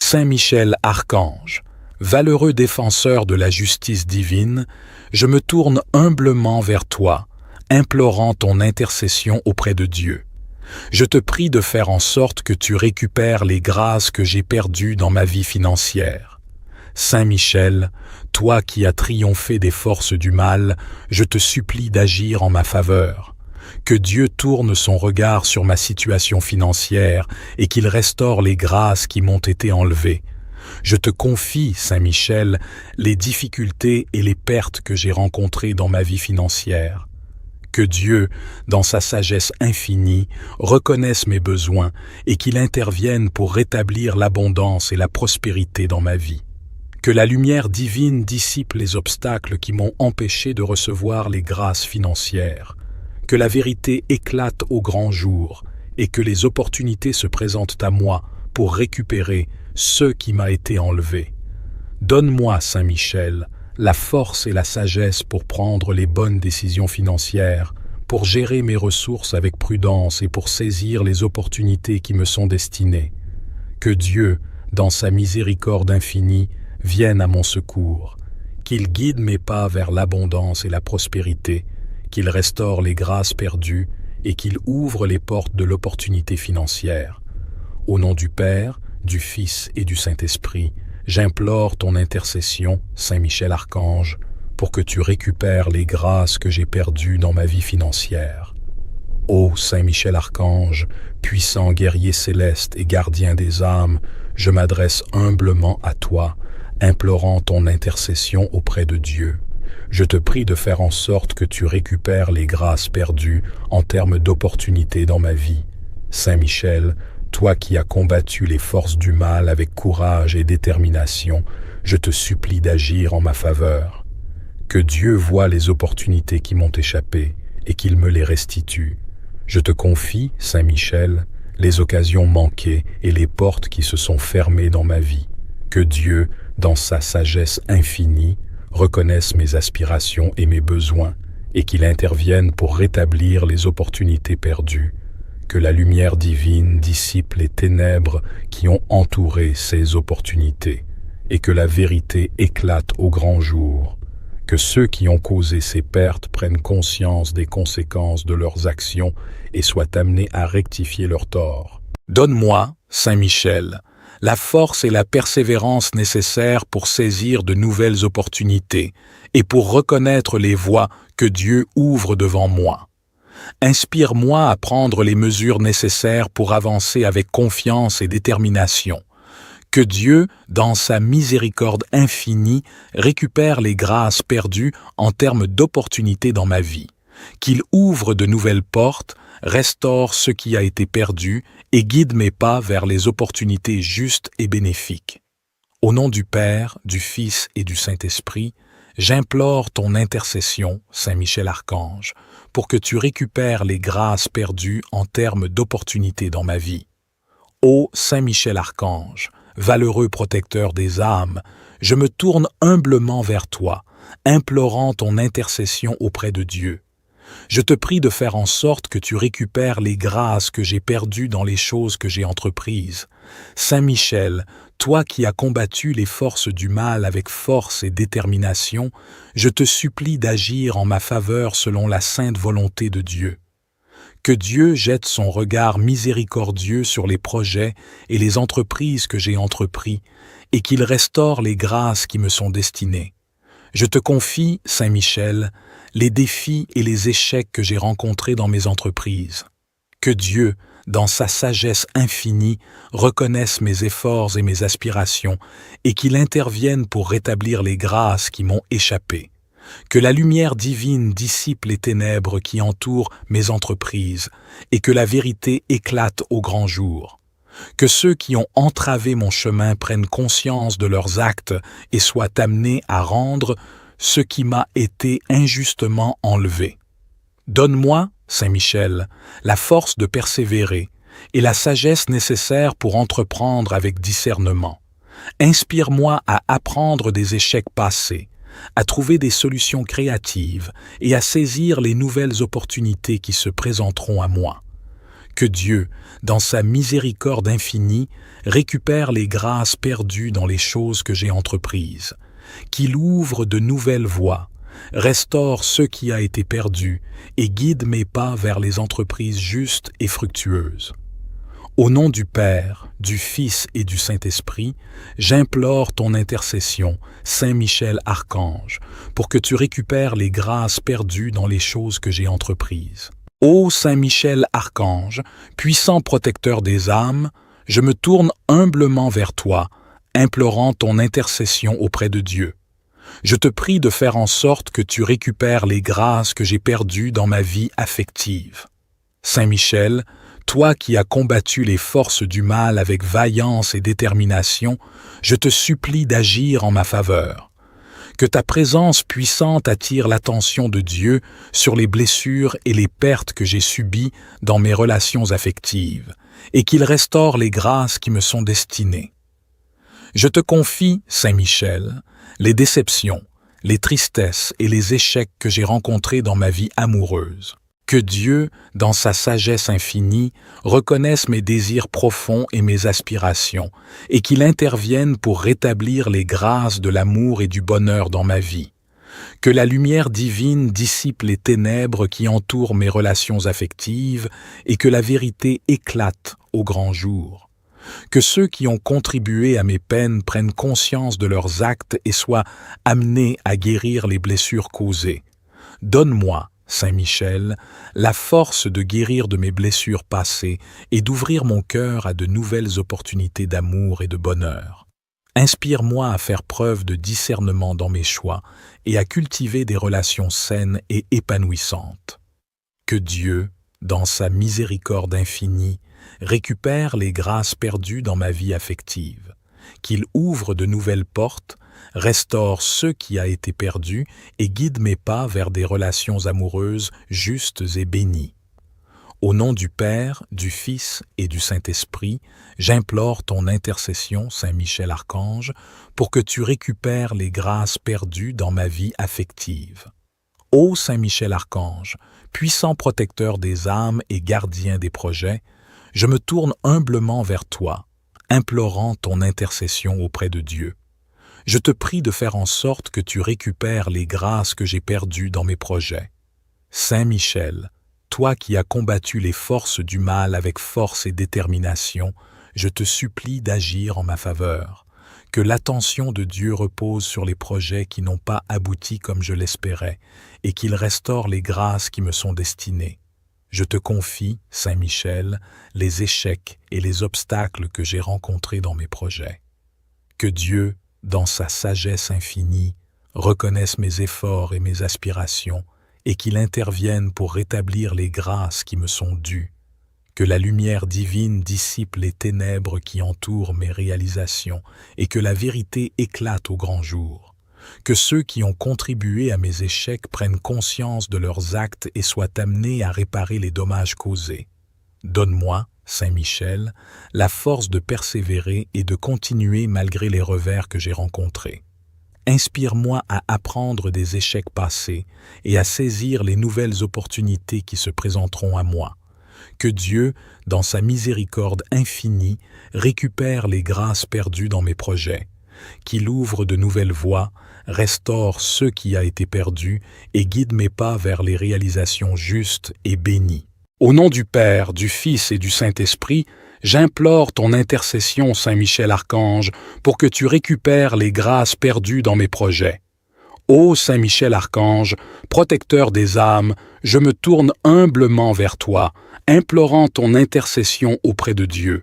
Saint Michel Archange, valeureux défenseur de la justice divine, je me tourne humblement vers toi, implorant ton intercession auprès de Dieu. Je te prie de faire en sorte que tu récupères les grâces que j'ai perdues dans ma vie financière. Saint Michel, toi qui as triomphé des forces du mal, je te supplie d'agir en ma faveur. Que Dieu tourne son regard sur ma situation financière et qu'il restaure les grâces qui m'ont été enlevées. Je te confie, Saint Michel, les difficultés et les pertes que j'ai rencontrées dans ma vie financière. Que Dieu, dans sa sagesse infinie, reconnaisse mes besoins et qu'il intervienne pour rétablir l'abondance et la prospérité dans ma vie. Que la lumière divine dissipe les obstacles qui m'ont empêché de recevoir les grâces financières. Que la vérité éclate au grand jour et que les opportunités se présentent à moi pour récupérer ce qui m'a été enlevé. Donne-moi, Saint Michel, la force et la sagesse pour prendre les bonnes décisions financières, pour gérer mes ressources avec prudence et pour saisir les opportunités qui me sont destinées. Que Dieu, dans sa miséricorde infinie, vienne à mon secours, qu'il guide mes pas vers l'abondance et la prospérité, qu'il restaure les grâces perdues et qu'il ouvre les portes de l'opportunité financière. Au nom du Père, du Fils et du Saint-Esprit, j'implore ton intercession, Saint Michel Archange, pour que tu récupères les grâces que j'ai perdues dans ma vie financière. Ô Saint Michel Archange, puissant guerrier céleste et gardien des âmes, je m'adresse humblement à toi, implorant ton intercession auprès de Dieu. Je te prie de faire en sorte que tu récupères les grâces perdues en termes d'opportunités dans ma vie. Saint Michel, toi qui as combattu les forces du mal avec courage et détermination, je te supplie d'agir en ma faveur. Que Dieu voie les opportunités qui m'ont échappé et qu'il me les restitue. Je te confie, Saint Michel, les occasions manquées et les portes qui se sont fermées dans ma vie. Que Dieu, dans sa sagesse infinie, reconnaisse mes aspirations et mes besoins et qu'il intervienne pour rétablir les opportunités perdues. Que la lumière divine dissipe les ténèbres qui ont entouré ces opportunités et que la vérité éclate au grand jour. Que ceux qui ont causé ces pertes prennent conscience des conséquences de leurs actions et soient amenés à rectifier leurs torts. Donne-moi, Saint Michel, la force et la persévérance nécessaires pour saisir de nouvelles opportunités et pour reconnaître les voies que Dieu ouvre devant moi. Inspire-moi à prendre les mesures nécessaires pour avancer avec confiance et détermination. Que Dieu, dans sa miséricorde infinie, récupère les grâces perdues en termes d'opportunités dans ma vie. Qu'il ouvre de nouvelles portes, restaure ce qui a été perdu et guide mes pas vers les opportunités justes et bénéfiques. Au nom du Père, du Fils et du Saint-Esprit, j'implore ton intercession, Saint Michel Archange, pour que tu récupères les grâces perdues en termes d'opportunités dans ma vie. Ô Saint Michel Archange, valeureux protecteur des âmes, je me tourne humblement vers toi, implorant ton intercession auprès de Dieu. Je te prie de faire en sorte que tu récupères les grâces que j'ai perdues dans les choses que j'ai entreprises. Saint Michel, toi qui as combattu les forces du mal avec force et détermination, je te supplie d'agir en ma faveur selon la sainte volonté de Dieu. Que Dieu jette son regard miséricordieux sur les projets et les entreprises que j'ai entrepris et qu'il restaure les grâces qui me sont destinées. Je te confie, Saint Michel, les défis et les échecs que j'ai rencontrés dans mes entreprises. Que Dieu, dans sa sagesse infinie, reconnaisse mes efforts et mes aspirations et qu'il intervienne pour rétablir les grâces qui m'ont échappé. Que la lumière divine dissipe les ténèbres qui entourent mes entreprises et que la vérité éclate au grand jour. Que ceux qui ont entravé mon chemin prennent conscience de leurs actes et soient amenés à rendre ce qui m'a été injustement enlevé. Donne-moi, Saint Michel, la force de persévérer et la sagesse nécessaire pour entreprendre avec discernement. Inspire-moi à apprendre des échecs passés, à trouver des solutions créatives et à saisir les nouvelles opportunités qui se présenteront à moi. Que Dieu, dans sa miséricorde infinie, récupère les grâces perdues dans les choses que j'ai entreprises, qu'il ouvre de nouvelles voies, restaure ce qui a été perdu et guide mes pas vers les entreprises justes et fructueuses. Au nom du Père, du Fils et du Saint-Esprit, j'implore ton intercession, Saint Michel Archange, pour que tu récupères les grâces perdues dans les choses que j'ai entreprises. Ô Saint Michel Archange, puissant protecteur des âmes, je me tourne humblement vers toi, implorant ton intercession auprès de Dieu. Je te prie de faire en sorte que tu récupères les grâces que j'ai perdues dans ma vie affective. Saint Michel, toi qui as combattu les forces du mal avec vaillance et détermination, je te supplie d'agir en ma faveur. Que ta présence puissante attire l'attention de Dieu sur les blessures et les pertes que j'ai subies dans mes relations affectives, et qu'il restaure les grâces qui me sont destinées. Je te confie, Saint Michel, les déceptions, les tristesses et les échecs que j'ai rencontrés dans ma vie amoureuse. Que Dieu, dans sa sagesse infinie, reconnaisse mes désirs profonds et mes aspirations, et qu'il intervienne pour rétablir les grâces de l'amour et du bonheur dans ma vie. Que la lumière divine dissipe les ténèbres qui entourent mes relations affectives et que la vérité éclate au grand jour. Que ceux qui ont contribué à mes peines prennent conscience de leurs actes et soient amenés à guérir les blessures causées. Donne-moi, Saint Michel, la force de guérir de mes blessures passées et d'ouvrir mon cœur à de nouvelles opportunités d'amour et de bonheur. Inspire-moi à faire preuve de discernement dans mes choix et à cultiver des relations saines et épanouissantes. Que Dieu, dans sa miséricorde infinie, récupère les grâces perdues dans ma vie affective, qu'il ouvre de nouvelles portes, restaure ce qui a été perdu et guide mes pas vers des relations amoureuses justes et bénies. Au nom du Père, du Fils et du Saint-Esprit, j'implore ton intercession, Saint Michel Archange, pour que tu récupères les grâces perdues dans ma vie affective. Ô Saint Michel Archange, puissant protecteur des âmes et gardien des projets, je me tourne humblement vers toi, implorant ton intercession auprès de Dieu. Je te prie de faire en sorte que tu récupères les grâces que j'ai perdues dans mes projets. Saint Michel, toi qui as combattu les forces du mal avec force et détermination, je te supplie d'agir en ma faveur. Que l'attention de Dieu repose sur les projets qui n'ont pas abouti comme je l'espérais, et qu'il restaure les grâces qui me sont destinées. Je te confie, Saint Michel, les échecs et les obstacles que j'ai rencontrés dans mes projets. Que Dieu, dans sa sagesse infinie, reconnaisse mes efforts et mes aspirations et qu'il intervienne pour rétablir les grâces qui me sont dues. Que la lumière divine dissipe les ténèbres qui entourent mes réalisations et que la vérité éclate au grand jour. Que ceux qui ont contribué à mes échecs prennent conscience de leurs actes et soient amenés à réparer les dommages causés. Donne-moi, Saint Michel, la force de persévérer et de continuer malgré les revers que j'ai rencontrés. Inspire-moi à apprendre des échecs passés et à saisir les nouvelles opportunités qui se présenteront à moi. Que Dieu, dans sa miséricorde infinie, récupère les grâces perdues dans mes projets, qu'il ouvre de nouvelles voies, restaure ce qui a été perdu et guide mes pas vers les réalisations justes et bénies. Au nom du Père, du Fils et du Saint-Esprit, j'implore ton intercession, Saint Michel Archange, pour que tu récupères les grâces perdues dans mes projets. Ô Saint Michel Archange, protecteur des âmes, je me tourne humblement vers toi, implorant ton intercession auprès de Dieu.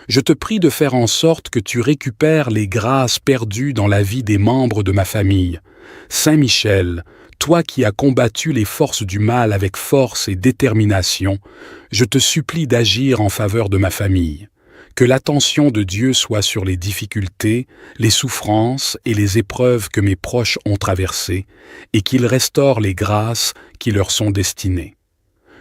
Je te prie de faire en sorte que tu récupères les grâces perdues dans la vie des membres de ma famille. Saint Michel, toi qui as combattu les forces du mal avec force et détermination, je te supplie d'agir en faveur de ma famille. Que l'attention de Dieu soit sur les difficultés, les souffrances et les épreuves que mes proches ont traversées, et qu'il restaure les grâces qui leur sont destinées.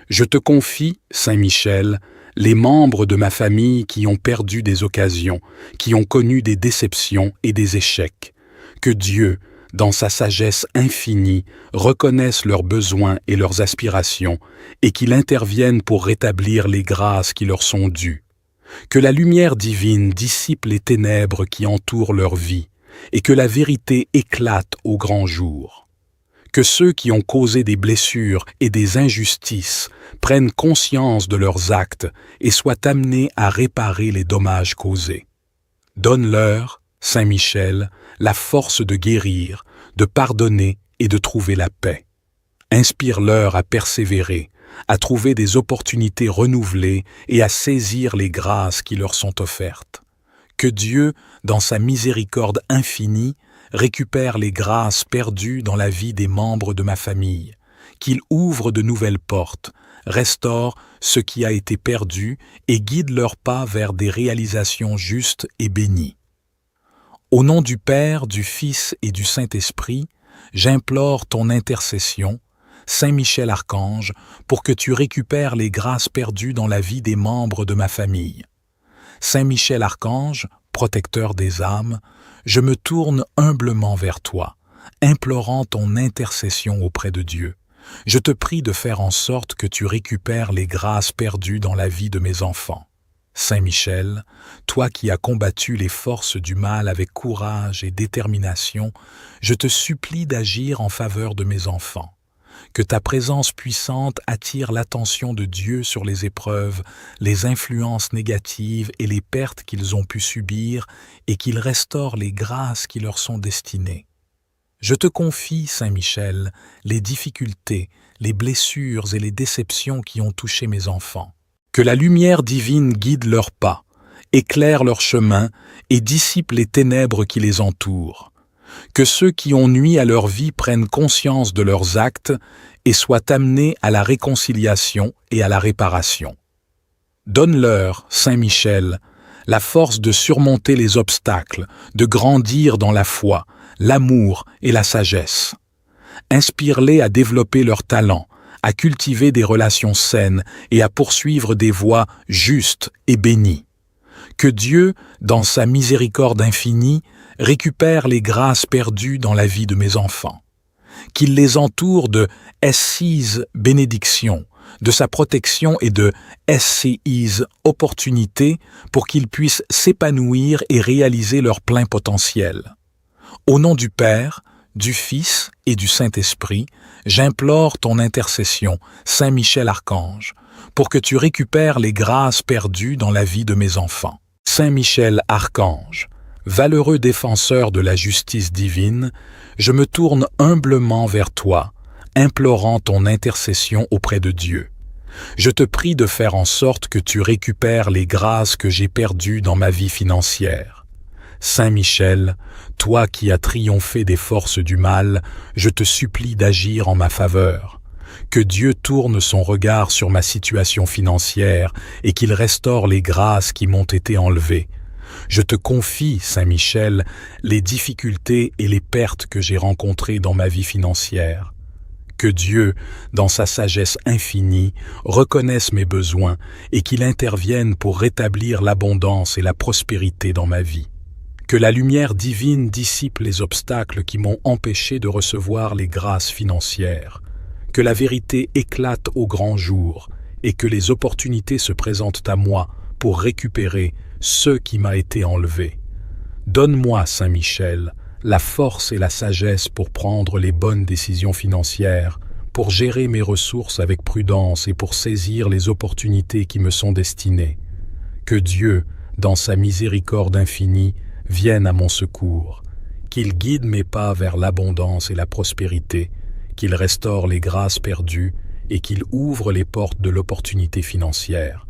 Je te confie, Saint Michel, les membres de ma famille qui ont perdu des occasions, qui ont connu des déceptions et des échecs. Que Dieu, dans sa sagesse infinie, reconnaisse leurs besoins et leurs aspirations et qu'il intervienne pour rétablir les grâces qui leur sont dues. Que la lumière divine dissipe les ténèbres qui entourent leur vie et que la vérité éclate au grand jour. Que ceux qui ont causé des blessures et des injustices prennent conscience de leurs actes et soient amenés à réparer les dommages causés. Donne-leur, Saint Michel, la force de guérir, de pardonner et de trouver la paix. Inspire-leur à persévérer, à trouver des opportunités renouvelées et à saisir les grâces qui leur sont offertes. Que Dieu, dans sa miséricorde infinie, récupère les grâces perdues dans la vie des membres de ma famille, qu'il ouvre de nouvelles portes, restaure ce qui a été perdu et guide leurs pas vers des réalisations justes et bénies. Au nom du Père, du Fils et du Saint-Esprit, j'implore ton intercession, Saint Michel Archange, pour que tu récupères les grâces perdues dans la vie des membres de ma famille. Saint Michel Archange, protecteur des âmes, je me tourne humblement vers toi, implorant ton intercession auprès de Dieu. Je te prie de faire en sorte que tu récupères les grâces perdues dans la vie de mes enfants. Saint Michel, toi qui as combattu les forces du mal avec courage et détermination, je te supplie d'agir en faveur de mes enfants. Que ta présence puissante attire l'attention de Dieu sur les épreuves, les influences négatives et les pertes qu'ils ont pu subir et qu'il restaure les grâces qui leur sont destinées. Je te confie, Saint Michel, les difficultés, les blessures et les déceptions qui ont touché mes enfants. Que la lumière divine guide leurs pas, éclaire leur chemin et dissipe les ténèbres qui les entourent. Que ceux qui ont nui à leur vie prennent conscience de leurs actes et soient amenés à la réconciliation et à la réparation. Donne-leur, Saint Michel, la force de surmonter les obstacles, de grandir dans la foi, l'amour et la sagesse. Inspire-les à développer leurs talents, à cultiver des relations saines et à poursuivre des voies justes et bénies. Que Dieu, dans sa miséricorde infinie, récupère les grâces perdues dans la vie de mes enfants. Qu'il les entoure de SCIS bénédictions, de sa protection et de SCIS opportunités pour qu'ils puissent s'épanouir et réaliser leur plein potentiel. Au nom du Père, du Fils et du Saint-Esprit, j'implore ton intercession, Saint Michel Archange, pour que tu récupères les grâces perdues dans la vie de mes enfants. Saint Michel Archange, valeureux défenseur de la justice divine, je me tourne humblement vers toi, implorant ton intercession auprès de Dieu. Je te prie de faire en sorte que tu récupères les grâces que j'ai perdues dans ma vie financière. Saint Michel, toi qui as triomphé des forces du mal, je te supplie d'agir en ma faveur. Que Dieu tourne son regard sur ma situation financière et qu'il restaure les grâces qui m'ont été enlevées. Je te confie, Saint Michel, les difficultés et les pertes que j'ai rencontrées dans ma vie financière. Que Dieu, dans sa sagesse infinie, reconnaisse mes besoins et qu'il intervienne pour rétablir l'abondance et la prospérité dans ma vie. Que la lumière divine dissipe les obstacles qui m'ont empêché de recevoir les grâces financières. Que la vérité éclate au grand jour et que les opportunités se présentent à moi pour récupérer ce qui m'a été enlevé. Donne-moi, Saint Michel, la force et la sagesse pour prendre les bonnes décisions financières, pour gérer mes ressources avec prudence et pour saisir les opportunités qui me sont destinées. Que Dieu, dans sa miséricorde infinie, vienne à mon secours, qu'il guide mes pas vers l'abondance et la prospérité, qu'il restaure les grâces perdues et qu'il ouvre les portes de l'opportunité financière.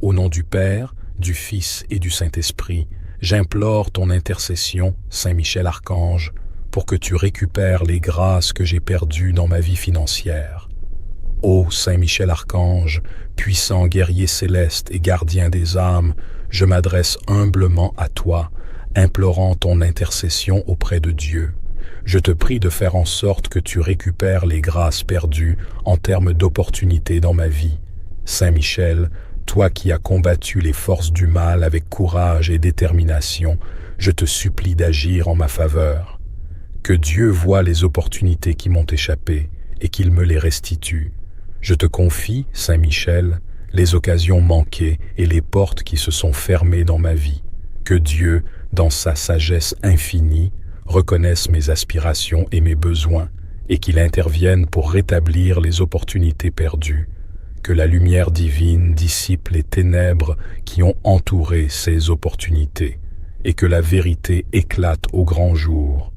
Au nom du Père, du Fils et du Saint-Esprit, j'implore ton intercession, Saint Michel Archange, pour que tu récupères les grâces que j'ai perdues dans ma vie financière. Ô Saint Michel Archange, puissant guerrier céleste et gardien des âmes, je m'adresse humblement à toi, implorant ton intercession auprès de Dieu. Je te prie de faire en sorte que tu récupères les grâces perdues en termes d'opportunités dans ma vie. Saint Michel, toi qui as combattu les forces du mal avec courage et détermination, je te supplie d'agir en ma faveur. Que Dieu voie les opportunités qui m'ont échappé et qu'il me les restitue. Je te confie, Saint Michel, les occasions manquées et les portes qui se sont fermées dans ma vie. Que Dieu, dans sa sagesse infinie, reconnaisse mes aspirations et mes besoins et qu'il intervienne pour rétablir les opportunités perdues. Que la lumière divine dissipe les ténèbres qui ont entouré ces opportunités et que la vérité éclate au grand jour.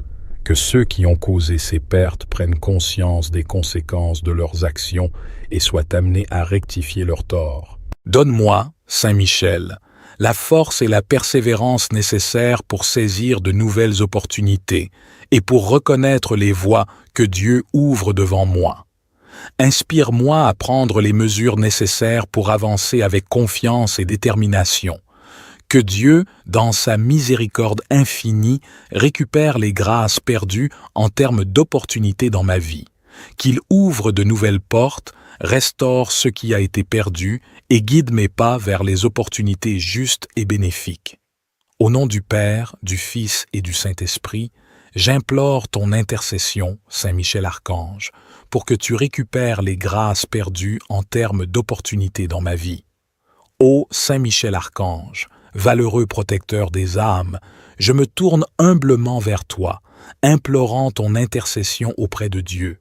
Que ceux qui ont causé ces pertes prennent conscience des conséquences de leurs actions et soient amenés à rectifier leurs torts. Donne-moi, Saint Michel, la force et la persévérance nécessaires pour saisir de nouvelles opportunités et pour reconnaître les voies que Dieu ouvre devant moi. Inspire-moi à prendre les mesures nécessaires pour avancer avec confiance et détermination. Que Dieu, dans sa miséricorde infinie, récupère les grâces perdues en termes d'opportunités dans ma vie, qu'il ouvre de nouvelles portes, restaure ce qui a été perdu et guide mes pas vers les opportunités justes et bénéfiques. Au nom du Père, du Fils et du Saint-Esprit, j'implore ton intercession, Saint Michel Archange, pour que tu récupères les grâces perdues en termes d'opportunités dans ma vie. Ô Saint Michel Archange, valeureux protecteur des âmes, je me tourne humblement vers toi, implorant ton intercession auprès de Dieu.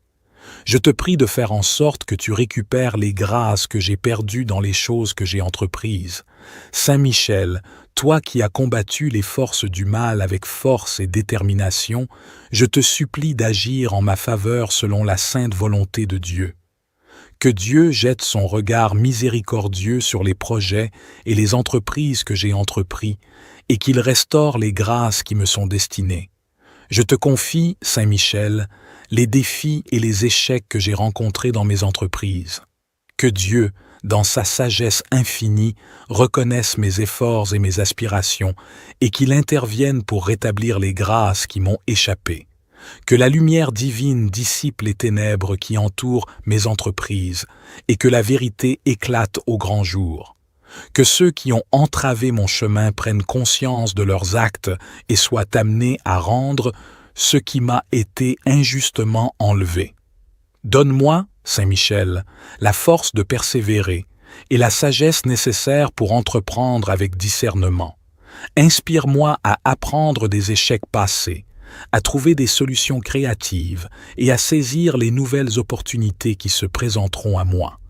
Je te prie de faire en sorte que tu récupères les grâces que j'ai perdues dans les choses que j'ai entreprises. Saint Michel, toi qui as combattu les forces du mal avec force et détermination, je te supplie d'agir en ma faveur selon la sainte volonté de Dieu. Que Dieu jette son regard miséricordieux sur les projets et les entreprises que j'ai entrepris, et qu'il restaure les grâces qui me sont destinées. Je te confie, Saint Michel, les défis et les échecs que j'ai rencontrés dans mes entreprises. Que Dieu, dans sa sagesse infinie, reconnaisse mes efforts et mes aspirations, et qu'il intervienne pour rétablir les grâces qui m'ont échappé. Que la lumière divine dissipe les ténèbres qui entourent mes entreprises et que la vérité éclate au grand jour. Que ceux qui ont entravé mon chemin prennent conscience de leurs actes et soient amenés à rendre ce qui m'a été injustement enlevé. Donne-moi, Saint Michel, la force de persévérer et la sagesse nécessaire pour entreprendre avec discernement. Inspire-moi à apprendre des échecs passés, à trouver des solutions créatives et à saisir les nouvelles opportunités qui se présenteront à moi.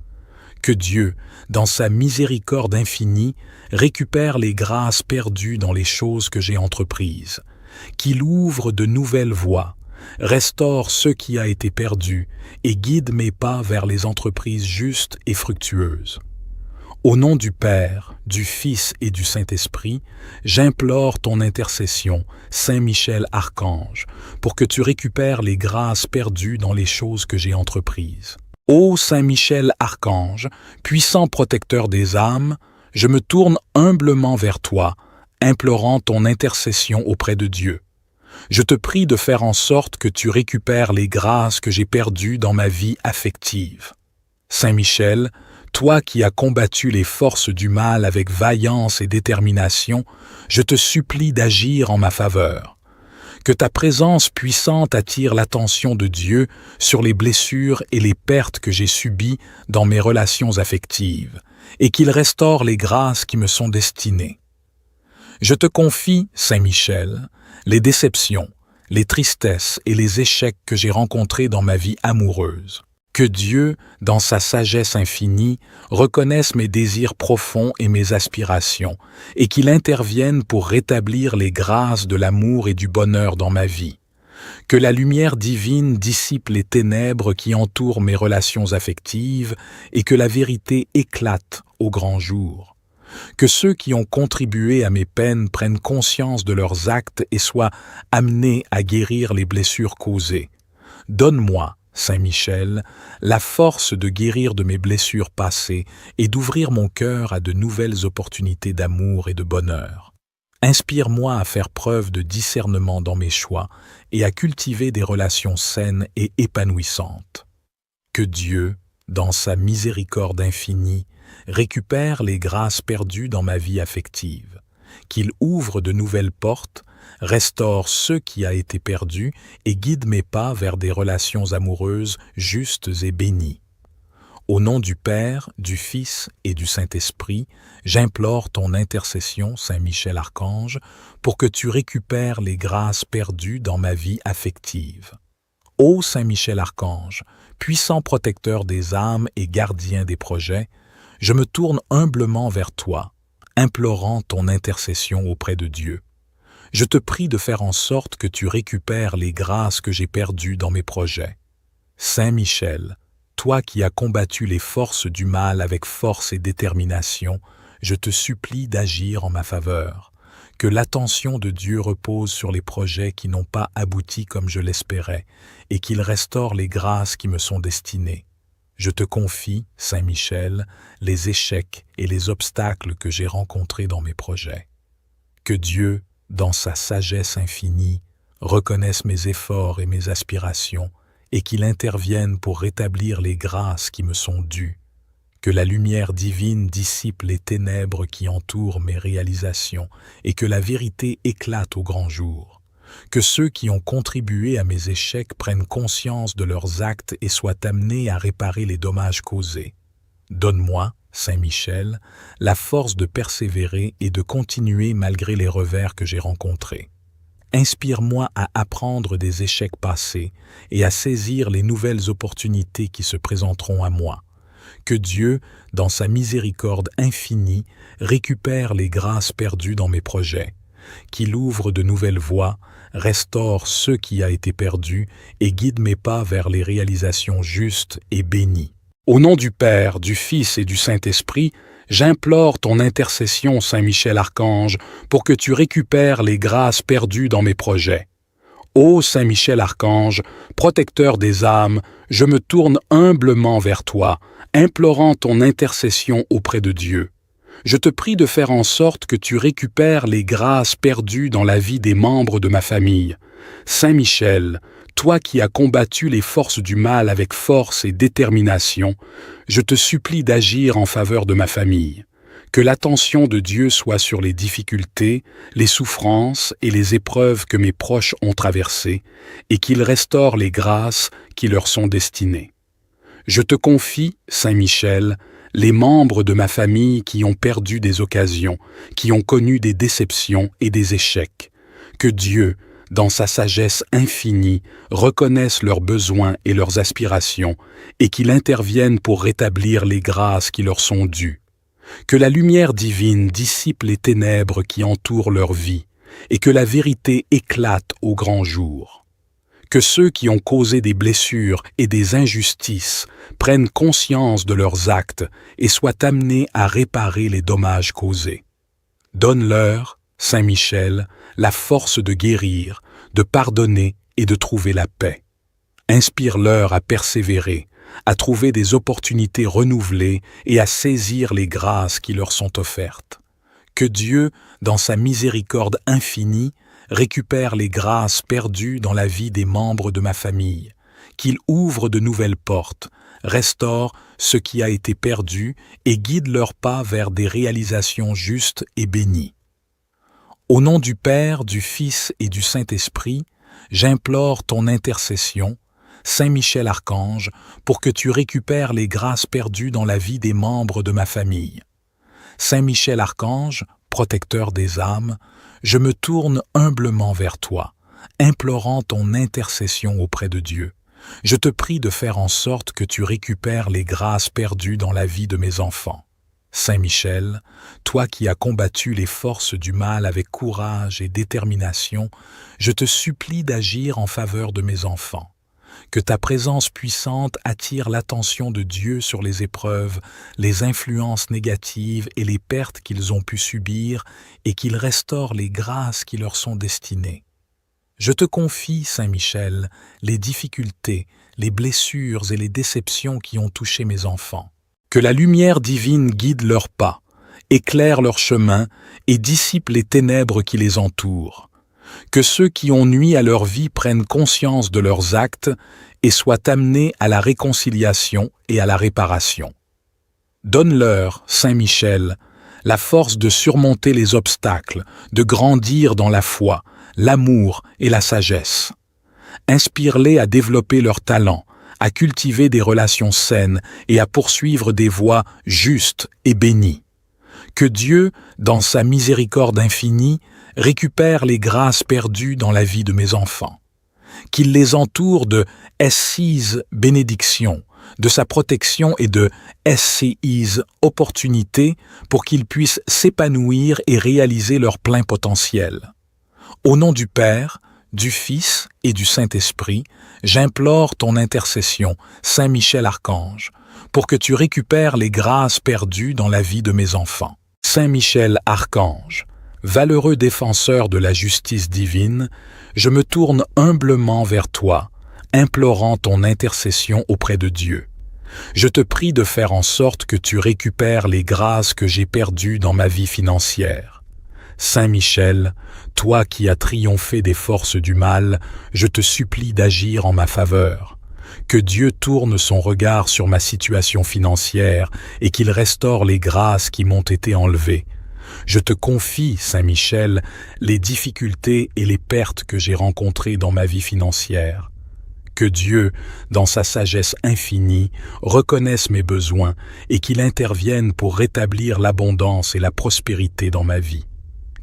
Que Dieu, dans sa miséricorde infinie, récupère les grâces perdues dans les choses que j'ai entreprises, qu'il ouvre de nouvelles voies, restaure ce qui a été perdu et guide mes pas vers les entreprises justes et fructueuses. Au nom du Père, du Fils et du Saint-Esprit, j'implore ton intercession, Saint Michel Archange, pour que tu récupères les grâces perdues dans les choses que j'ai entreprises. Ô Saint Michel Archange, puissant protecteur des âmes, je me tourne humblement vers toi, implorant ton intercession auprès de Dieu. Je te prie de faire en sorte que tu récupères les grâces que j'ai perdues dans ma vie affective. Saint Michel, toi qui as combattu les forces du mal avec vaillance et détermination, je te supplie d'agir en ma faveur. Que ta présence puissante attire l'attention de Dieu sur les blessures et les pertes que j'ai subies dans mes relations affectives, et qu'il restaure les grâces qui me sont destinées. Je te confie, Saint Michel, les déceptions, les tristesses et les échecs que j'ai rencontrés dans ma vie amoureuse. Que Dieu, dans sa sagesse infinie, reconnaisse mes désirs profonds et mes aspirations, et qu'il intervienne pour rétablir les grâces de l'amour et du bonheur dans ma vie. Que la lumière divine dissipe les ténèbres qui entourent mes relations affectives et que la vérité éclate au grand jour. Que ceux qui ont contribué à mes peines prennent conscience de leurs actes et soient amenés à guérir les blessures causées. Donne-moi, Saint Michel, la force de guérir de mes blessures passées et d'ouvrir mon cœur à de nouvelles opportunités d'amour et de bonheur. Inspire-moi à faire preuve de discernement dans mes choix et à cultiver des relations saines et épanouissantes. Que Dieu, dans sa miséricorde infinie, récupère les grâces perdues dans ma vie affective, qu'il ouvre de nouvelles portes, restaure ce qui a été perdu et guide mes pas vers des relations amoureuses justes et bénies. Au nom du Père, du Fils et du Saint-Esprit, j'implore ton intercession, Saint Michel Archange, pour que tu récupères les grâces perdues dans ma vie affective. Ô Saint Michel Archange, puissant protecteur des âmes et gardien des projets, je me tourne humblement vers toi, implorant ton intercession auprès de Dieu. Je te prie de faire en sorte que tu récupères les grâces que j'ai perdues dans mes projets. Saint Michel, toi qui as combattu les forces du mal avec force et détermination, je te supplie d'agir en ma faveur. Que l'attention de Dieu repose sur les projets qui n'ont pas abouti comme je l'espérais, et qu'il restaure les grâces qui me sont destinées. Je te confie, Saint Michel, les échecs et les obstacles que j'ai rencontrés dans mes projets. Que Dieu, dans sa sagesse infinie, reconnaisse mes efforts et mes aspirations, et qu'il intervienne pour rétablir les grâces qui me sont dues. Que la lumière divine dissipe les ténèbres qui entourent mes réalisations et que la vérité éclate au grand jour. Que ceux qui ont contribué à mes échecs prennent conscience de leurs actes et soient amenés à réparer les dommages causés. Donne-moi, Saint Michel, la force de persévérer et de continuer malgré les revers que j'ai rencontrés. Inspire-moi à apprendre des échecs passés et à saisir les nouvelles opportunités qui se présenteront à moi. Que Dieu, dans sa miséricorde infinie, récupère les grâces perdues dans mes projets, qu'il ouvre de nouvelles voies, restaure ce qui a été perdu et guide mes pas vers les réalisations justes et bénies. Au nom du Père, du Fils et du Saint-Esprit, j'implore ton intercession, Saint Michel Archange, pour que tu récupères les grâces perdues dans mes projets. Ô Saint Michel Archange, protecteur des âmes, je me tourne humblement vers toi, implorant ton intercession auprès de Dieu. Je te prie de faire en sorte que tu récupères les grâces perdues dans la vie des membres de ma famille. Saint Michel, toi qui as combattu les forces du mal avec force et détermination, je te supplie d'agir en faveur de ma famille. Que l'attention de Dieu soit sur les difficultés, les souffrances et les épreuves que mes proches ont traversées, et qu'il restaure les grâces qui leur sont destinées. Je te confie, Saint Michel, les membres de ma famille qui ont perdu des occasions, qui ont connu des déceptions et des échecs. Que Dieu, dans sa sagesse infinie, reconnaisse leurs besoins et leurs aspirations, et qu'il intervienne pour rétablir les grâces qui leur sont dues. Que la lumière divine dissipe les ténèbres qui entourent leur vie, et que la vérité éclate au grand jour. Que ceux qui ont causé des blessures et des injustices prennent conscience de leurs actes et soient amenés à réparer les dommages causés. Donne-leur, Saint Michel, la force de guérir, de pardonner et de trouver la paix. Inspire-leur à persévérer, à trouver des opportunités renouvelées et à saisir les grâces qui leur sont offertes. Que Dieu, dans sa miséricorde infinie, récupère les grâces perdues dans la vie des membres de ma famille, qu'il ouvre de nouvelles portes, restaure ce qui a été perdu et guide leurs pas vers des réalisations justes et bénies. Au nom du Père, du Fils et du Saint-Esprit, j'implore ton intercession, Saint Michel Archange, pour que tu récupères les grâces perdues dans la vie des membres de ma famille. Saint Michel Archange, protecteur des âmes, je me tourne humblement vers toi, implorant ton intercession auprès de Dieu. Je te prie de faire en sorte que tu récupères les grâces perdues dans la vie de mes enfants. Saint Michel, toi qui as combattu les forces du mal avec courage et détermination, je te supplie d'agir en faveur de mes enfants. Que ta présence puissante attire l'attention de Dieu sur les épreuves, les influences négatives et les pertes qu'ils ont pu subir et qu'il restaure les grâces qui leur sont destinées. Je te confie, Saint Michel, les difficultés, les blessures et les déceptions qui ont touché mes enfants. Que la lumière divine guide leurs pas, éclaire leur chemin et dissipe les ténèbres qui les entourent. Que ceux qui ont nui à leur vie prennent conscience de leurs actes et soient amenés à la réconciliation et à la réparation. Donne-leur, Saint Michel, la force de surmonter les obstacles, de grandir dans la foi, l'amour et la sagesse. Inspire-les à développer leurs talents, à cultiver des relations saines et à poursuivre des voies justes et bénies. Que Dieu, dans sa miséricorde infinie, récupère les grâces perdues dans la vie de mes enfants. Qu'il les entoure de SCIS bénédictions, de sa protection et de SCIS opportunités pour qu'ils puissent s'épanouir et réaliser leur plein potentiel. Au nom du Père, du Fils et du Saint-Esprit, j'implore ton intercession, Saint Michel Archange, pour que tu récupères les grâces perdues dans la vie de mes enfants. Saint Michel Archange, valeureux défenseur de la justice divine, je me tourne humblement vers toi, implorant ton intercession auprès de Dieu. Je te prie de faire en sorte que tu récupères les grâces que j'ai perdues dans ma vie financière. Saint Michel, toi qui as triomphé des forces du mal, je te supplie d'agir en ma faveur. Que Dieu tourne son regard sur ma situation financière et qu'il restaure les grâces qui m'ont été enlevées. Je te confie, Saint Michel, les difficultés et les pertes que j'ai rencontrées dans ma vie financière. Que Dieu, dans sa sagesse infinie, reconnaisse mes besoins et qu'il intervienne pour rétablir l'abondance et la prospérité dans ma vie.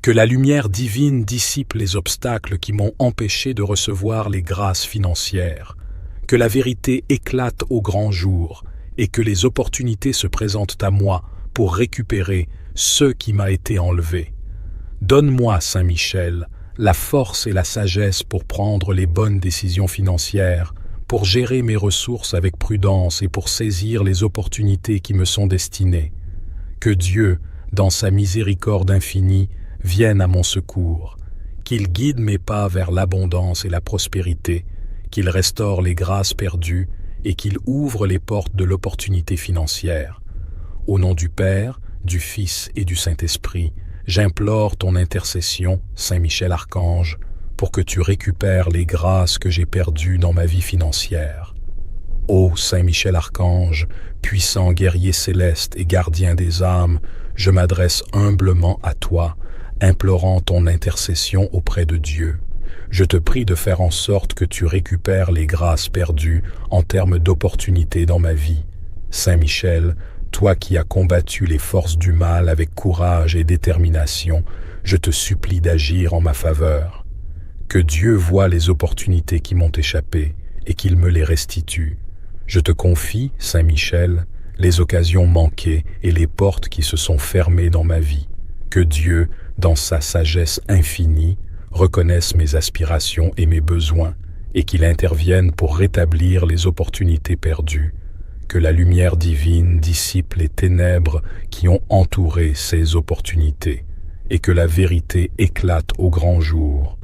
Que la lumière divine dissipe les obstacles qui m'ont empêché de recevoir les grâces financières. Que la vérité éclate au grand jour et que les opportunités se présentent à moi pour récupérer ce qui m'a été enlevé. Donne-moi, Saint Michel, la force et la sagesse pour prendre les bonnes décisions financières, pour gérer mes ressources avec prudence et pour saisir les opportunités qui me sont destinées. Que Dieu, dans sa miséricorde infinie, vienne à mon secours, qu'il guide mes pas vers l'abondance et la prospérité, qu'il restaure les grâces perdues et qu'il ouvre les portes de l'opportunité financière. Au nom du Père, du Fils et du Saint-Esprit, j'implore ton intercession, Saint Michel Archange, pour que tu récupères les grâces que j'ai perdues dans ma vie financière. Ô Saint Michel Archange, puissant guerrier céleste et gardien des âmes, je m'adresse humblement à toi, implorant ton intercession auprès de Dieu. Je te prie de faire en sorte que tu récupères les grâces perdues en termes d'opportunités dans ma vie. Saint Michel, toi qui as combattu les forces du mal avec courage et détermination, je te supplie d'agir en ma faveur. Que Dieu voie les opportunités qui m'ont échappé et qu'il me les restitue. Je te confie, Saint Michel, les occasions manquées et les portes qui se sont fermées dans ma vie. Que Dieu, dans sa sagesse infinie, reconnaisse mes aspirations et mes besoins et qu'il intervienne pour rétablir les opportunités perdues. Que la lumière divine dissipe les ténèbres qui ont entouré ces opportunités et que la vérité éclate au grand jour.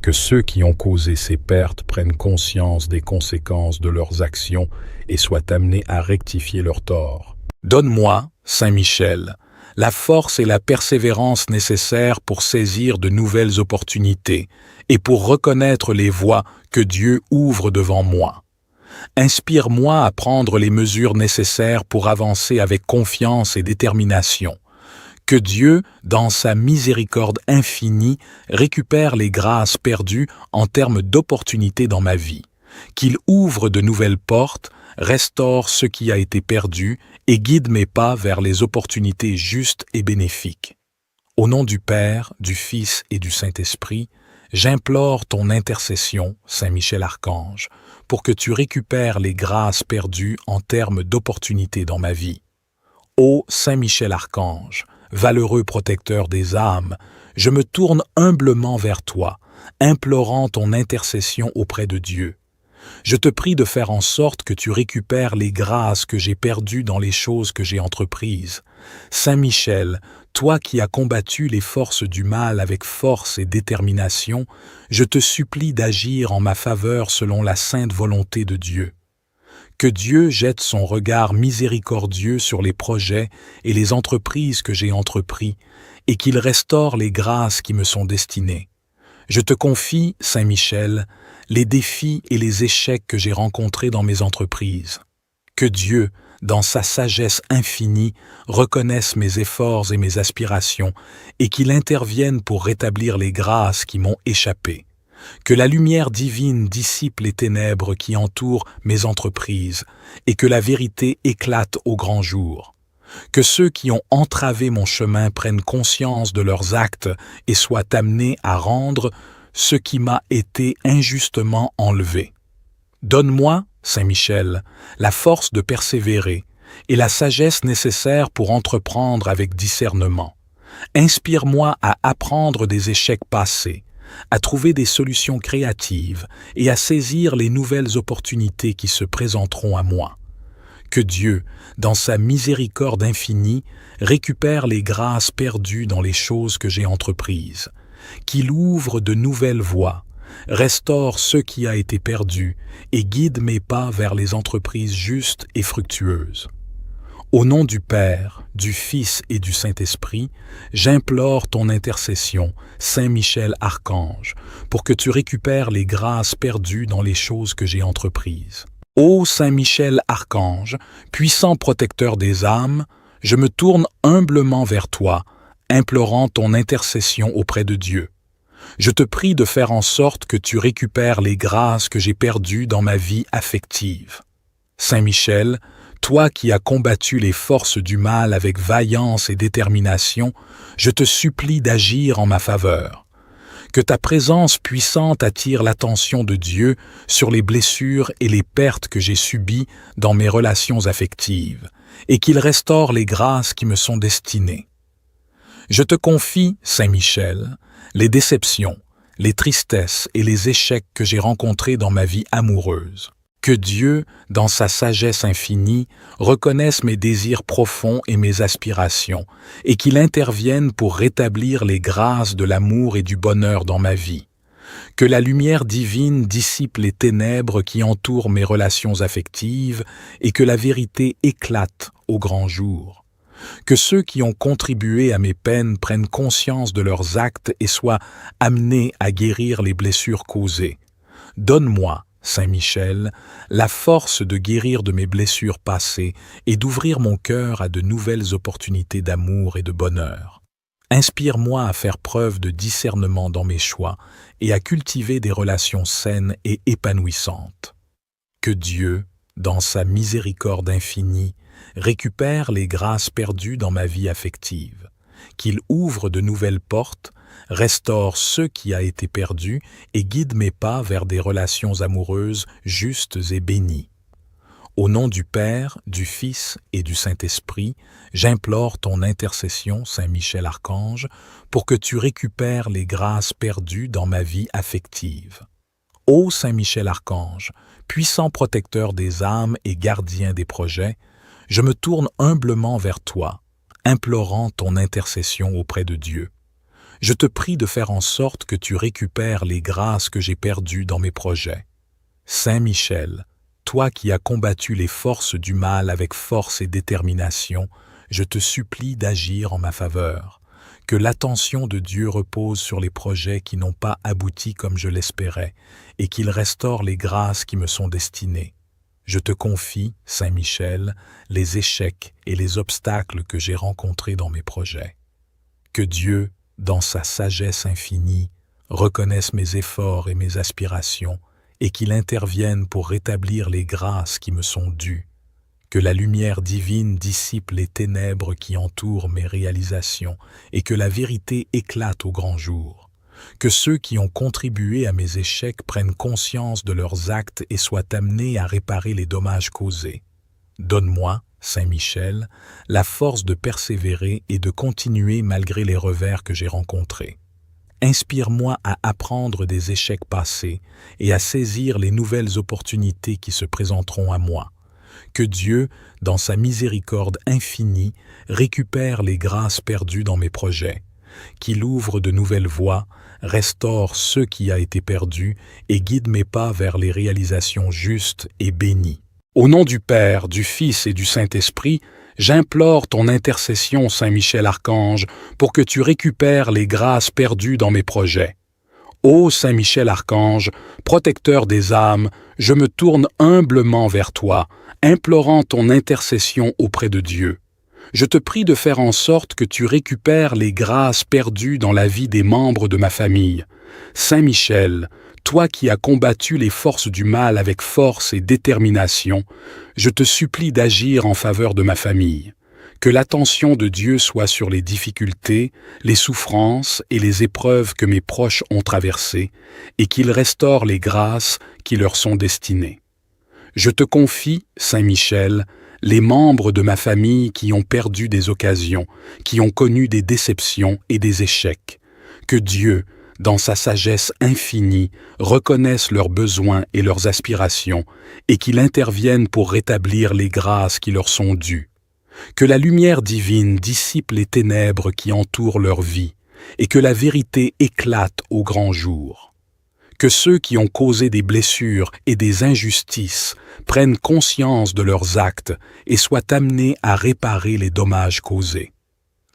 Que ceux qui ont causé ces pertes prennent conscience des conséquences de leurs actions et soient amenés à rectifier leurs torts. Donne-moi, Saint Michel, la force et la persévérance nécessaires pour saisir de nouvelles opportunités et pour reconnaître les voies que Dieu ouvre devant moi. Inspire-moi à prendre les mesures nécessaires pour avancer avec confiance et détermination. Que Dieu, dans sa miséricorde infinie, récupère les grâces perdues en termes d'opportunités dans ma vie. Qu'il ouvre de nouvelles portes, restaure ce qui a été perdu et guide mes pas vers les opportunités justes et bénéfiques. Au nom du Père, du Fils et du Saint-Esprit, j'implore ton intercession, Saint Michel Archange, pour que tu récupères les grâces perdues en termes d'opportunités dans ma vie. Ô Saint Michel Archange, valeureux protecteur des âmes, je me tourne humblement vers toi, implorant ton intercession auprès de Dieu. Je te prie de faire en sorte que tu récupères les grâces que j'ai perdues dans les choses que j'ai entreprises. Saint Michel, toi qui as combattu les forces du mal avec force et détermination, je te supplie d'agir en ma faveur selon la sainte volonté de Dieu. Que Dieu jette son regard miséricordieux sur les projets et les entreprises que j'ai entrepris, et qu'il restaure les grâces qui me sont destinées. Je te confie, Saint Michel, les défis et les échecs que j'ai rencontrés dans mes entreprises. Que Dieu, dans sa sagesse infinie, reconnaisse mes efforts et mes aspirations, et qu'il intervienne pour rétablir les grâces qui m'ont échappé. Que la lumière divine dissipe les ténèbres qui entourent mes entreprises, et que la vérité éclate au grand jour. Que ceux qui ont entravé mon chemin prennent conscience de leurs actes et soient amenés à rendre ce qui m'a été injustement enlevé. Donne-moi, Saint Michel, la force de persévérer et la sagesse nécessaire pour entreprendre avec discernement. Inspire-moi à apprendre des échecs passés, à trouver des solutions créatives et à saisir les nouvelles opportunités qui se présenteront à moi. Que Dieu, dans sa miséricorde infinie, récupère les grâces perdues dans les choses que j'ai entreprises, qu'il ouvre de nouvelles voies, restaure ce qui a été perdu et guide mes pas vers les entreprises justes et fructueuses. Au nom du Père, du Fils et du Saint-Esprit, j'implore ton intercession, Saint Michel Archange, pour que tu récupères les grâces perdues dans les choses que j'ai entreprises. Ô Saint Michel Archange, puissant protecteur des âmes, je me tourne humblement vers toi, implorant ton intercession auprès de Dieu. Je te prie de faire en sorte que tu récupères les grâces que j'ai perdues dans ma vie affective. Saint Michel, toi qui as combattu les forces du mal avec vaillance et détermination, je te supplie d'agir en ma faveur. Que ta présence puissante attire l'attention de Dieu sur les blessures et les pertes que j'ai subies dans mes relations affectives, et qu'il restaure les grâces qui me sont destinées. Je te confie, Saint Michel, les déceptions, les tristesses et les échecs que j'ai rencontrés dans ma vie amoureuse. Que Dieu, dans sa sagesse infinie, reconnaisse mes désirs profonds et mes aspirations, et qu'il intervienne pour rétablir les grâces de l'amour et du bonheur dans ma vie. Que la lumière divine dissipe les ténèbres qui entourent mes relations affectives, et que la vérité éclate au grand jour. Que ceux qui ont contribué à mes peines prennent conscience de leurs actes et soient amenés à guérir les blessures causées. Donne-moi, Saint Michel, la force de guérir de mes blessures passées et d'ouvrir mon cœur à de nouvelles opportunités d'amour et de bonheur. Inspire-moi à faire preuve de discernement dans mes choix et à cultiver des relations saines et épanouissantes. Que Dieu, dans sa miséricorde infinie, récupère les grâces perdues dans ma vie affective, qu'il ouvre de nouvelles portes, restaure ce qui a été perdu et guide mes pas vers des relations amoureuses justes et bénies. Au nom du Père, du Fils et du Saint-Esprit, j'implore ton intercession, Saint Michel Archange, pour que tu récupères les grâces perdues dans ma vie affective. Ô Saint Michel Archange, puissant protecteur des âmes et gardien des projets, je me tourne humblement vers toi, implorant ton intercession auprès de Dieu. Je te prie de faire en sorte que tu récupères les grâces que j'ai perdues dans mes projets. Saint Michel, toi qui as combattu les forces du mal avec force et détermination, je te supplie d'agir en ma faveur. Que l'attention de Dieu repose sur les projets qui n'ont pas abouti comme je l'espérais, et qu'il restaure les grâces qui me sont destinées. Je te confie, Saint Michel, les échecs et les obstacles que j'ai rencontrés dans mes projets. Que Dieu, dans sa sagesse infinie, reconnaisse mes efforts et mes aspirations, et qu'il intervienne pour rétablir les grâces qui me sont dues. Que la lumière divine dissipe les ténèbres qui entourent mes réalisations, et que la vérité éclate au grand jour. Que ceux qui ont contribué à mes échecs prennent conscience de leurs actes et soient amenés à réparer les dommages causés. Donne-moi, Saint Michel, la force de persévérer et de continuer malgré les revers que j'ai rencontrés. Inspire-moi à apprendre des échecs passés et à saisir les nouvelles opportunités qui se présenteront à moi. Que Dieu, dans sa miséricorde infinie, récupère les grâces perdues dans mes projets, qu'il ouvre de nouvelles voies, restaure ce qui a été perdu et guide mes pas vers les réalisations justes et bénies. Au nom du Père, du Fils et du Saint-Esprit, j'implore ton intercession, Saint Michel Archange, pour que tu récupères les grâces perdues dans mes projets. Ô Saint Michel Archange, protecteur des âmes, je me tourne humblement vers toi, implorant ton intercession auprès de Dieu. Je te prie de faire en sorte que tu récupères les grâces perdues dans la vie des membres de ma famille. Saint Michel, toi qui as combattu les forces du mal avec force et détermination, je te supplie d'agir en faveur de ma famille. Que l'attention de Dieu soit sur les difficultés, les souffrances et les épreuves que mes proches ont traversées, et qu'il restaure les grâces qui leur sont destinées. Je te confie, Saint Michel, les membres de ma famille qui ont perdu des occasions, qui ont connu des déceptions et des échecs. Que Dieu, dans sa sagesse infinie, reconnaisse leurs besoins et leurs aspirations, et qu'il intervienne pour rétablir les grâces qui leur sont dues. Que la lumière divine dissipe les ténèbres qui entourent leur vie, et que la vérité éclate au grand jour. Que ceux qui ont causé des blessures et des injustices prennent conscience de leurs actes et soient amenés à réparer les dommages causés.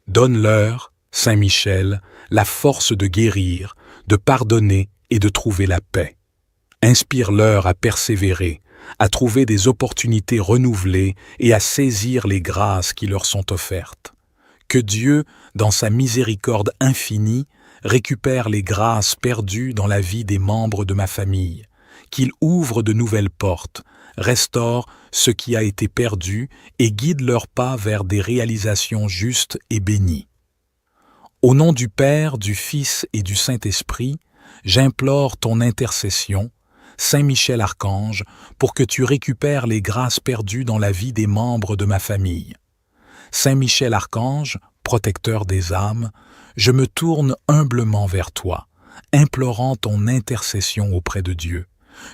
Donne-leur, Saint Michel, la force de guérir, de pardonner et de trouver la paix. Inspire-leur à persévérer, à trouver des opportunités renouvelées et à saisir les grâces qui leur sont offertes. Que Dieu, dans sa miséricorde infinie, récupère les grâces perdues dans la vie des membres de ma famille, qu'il ouvre de nouvelles portes, restaure ce qui a été perdu et guide leurs pas vers des réalisations justes et bénies. Au nom du Père, du Fils et du Saint-Esprit, j'implore ton intercession, Saint Michel Archange, pour que tu récupères les grâces perdues dans la vie des membres de ma famille. Saint Michel Archange, protecteur des âmes, je me tourne humblement vers toi, implorant ton intercession auprès de Dieu.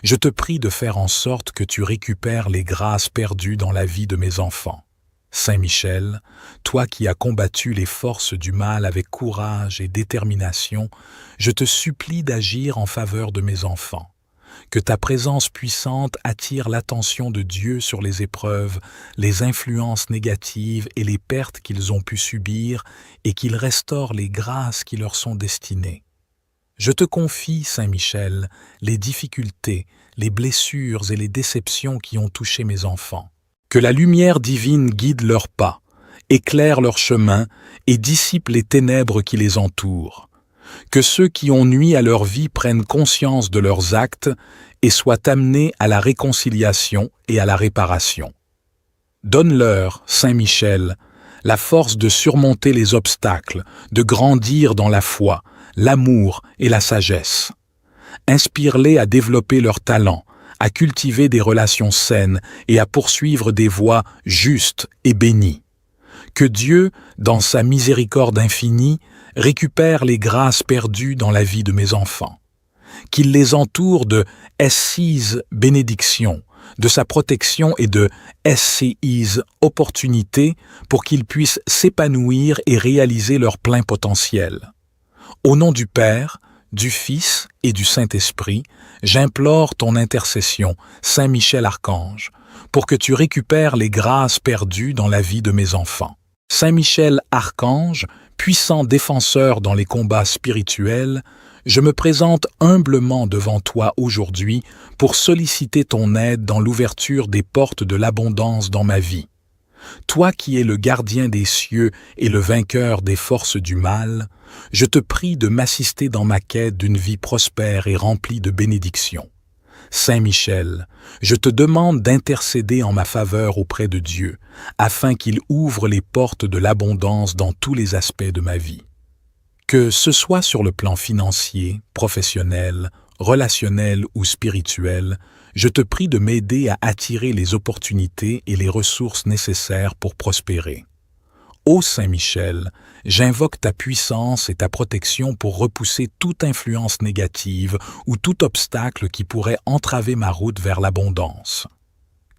Je te prie de faire en sorte que tu récupères les grâces perdues dans la vie de mes enfants. Saint Michel, toi qui as combattu les forces du mal avec courage et détermination, je te supplie d'agir en faveur de mes enfants. Que ta présence puissante attire l'attention de Dieu sur les épreuves, les influences négatives et les pertes qu'ils ont pu subir et qu'il restaure les grâces qui leur sont destinées. Je te confie, Saint Michel, les difficultés, les blessures et les déceptions qui ont touché mes enfants. Que la lumière divine guide leurs pas, éclaire leur chemin et dissipe les ténèbres qui les entourent. Que ceux qui ont nui à leur vie prennent conscience de leurs actes et soient amenés à la réconciliation et à la réparation. Donne-leur, Saint Michel, la force de surmonter les obstacles, de grandir dans la foi, l'amour et la sagesse. Inspire-les à développer leurs talents, à cultiver des relations saines et à poursuivre des voies justes et bénies. Que Dieu, dans sa miséricorde infinie, récupère les grâces perdues dans la vie de mes enfants. Qu'il les entoure de SCIS bénédictions, de sa protection et de SCIS opportunités pour qu'ils puissent s'épanouir et réaliser leur plein potentiel. Au nom du Père, du Fils et du Saint-Esprit, j'implore ton intercession, Saint Michel Archange, pour que tu récupères les grâces perdues dans la vie de mes enfants. Saint Michel Archange, puissant défenseur dans les combats spirituels, je me présente humblement devant toi aujourd'hui pour solliciter ton aide dans l'ouverture des portes de l'abondance dans ma vie. Toi qui es le gardien des cieux et le vainqueur des forces du mal, je te prie de m'assister dans ma quête d'une vie prospère et remplie de bénédictions. Saint Michel, je te demande d'intercéder en ma faveur auprès de Dieu, afin qu'il ouvre les portes de l'abondance dans tous les aspects de ma vie. Que ce soit sur le plan financier, professionnel, relationnel ou spirituel, je te prie de m'aider à attirer les opportunités et les ressources nécessaires pour prospérer. Ô Saint Michel, j'invoque ta puissance et ta protection pour repousser toute influence négative ou tout obstacle qui pourrait entraver ma route vers l'abondance.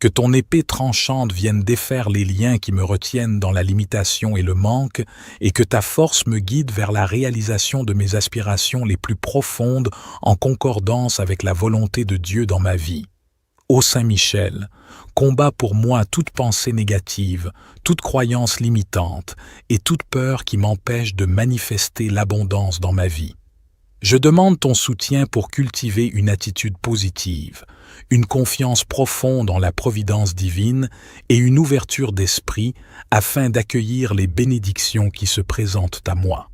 Que ton épée tranchante vienne défaire les liens qui me retiennent dans la limitation et le manque, et que ta force me guide vers la réalisation de mes aspirations les plus profondes en concordance avec la volonté de Dieu dans ma vie. Ô Saint Michel, combat pour moi toute pensée négative, toute croyance limitante et toute peur qui m'empêche de manifester l'abondance dans ma vie. Je demande ton soutien pour cultiver une attitude positive, une confiance profonde en la providence divine et une ouverture d'esprit afin d'accueillir les bénédictions qui se présentent à moi.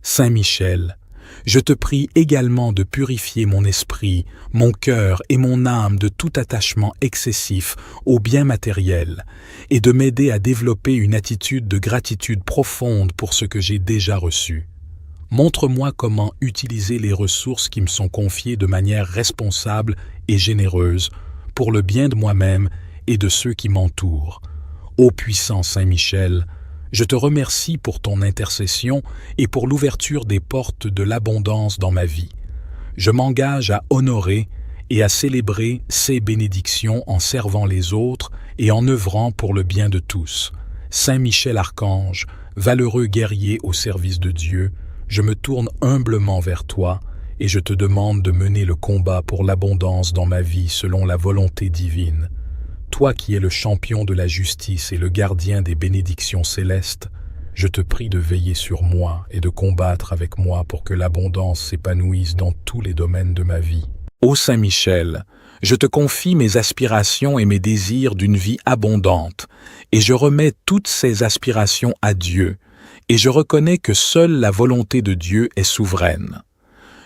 Saint Michel, je te prie également de purifier mon esprit, mon cœur et mon âme de tout attachement excessif aux biens matériels et de m'aider à développer une attitude de gratitude profonde pour ce que j'ai déjà reçu. Montre-moi comment utiliser les ressources qui me sont confiées de manière responsable et généreuse pour le bien de moi-même et de ceux qui m'entourent. Ô puissant Saint Michel, je te remercie pour ton intercession et pour l'ouverture des portes de l'abondance dans ma vie. Je m'engage à honorer et à célébrer ces bénédictions en servant les autres et en œuvrant pour le bien de tous. Saint Michel Archange, valeureux guerrier au service de Dieu, je me tourne humblement vers toi et je te demande de mener le combat pour l'abondance dans ma vie selon la volonté divine. Toi qui es le champion de la justice et le gardien des bénédictions célestes, je te prie de veiller sur moi et de combattre avec moi pour que l'abondance s'épanouisse dans tous les domaines de ma vie. Ô Saint Michel, je te confie mes aspirations et mes désirs d'une vie abondante, et je remets toutes ces aspirations à Dieu, et je reconnais que seule la volonté de Dieu est souveraine.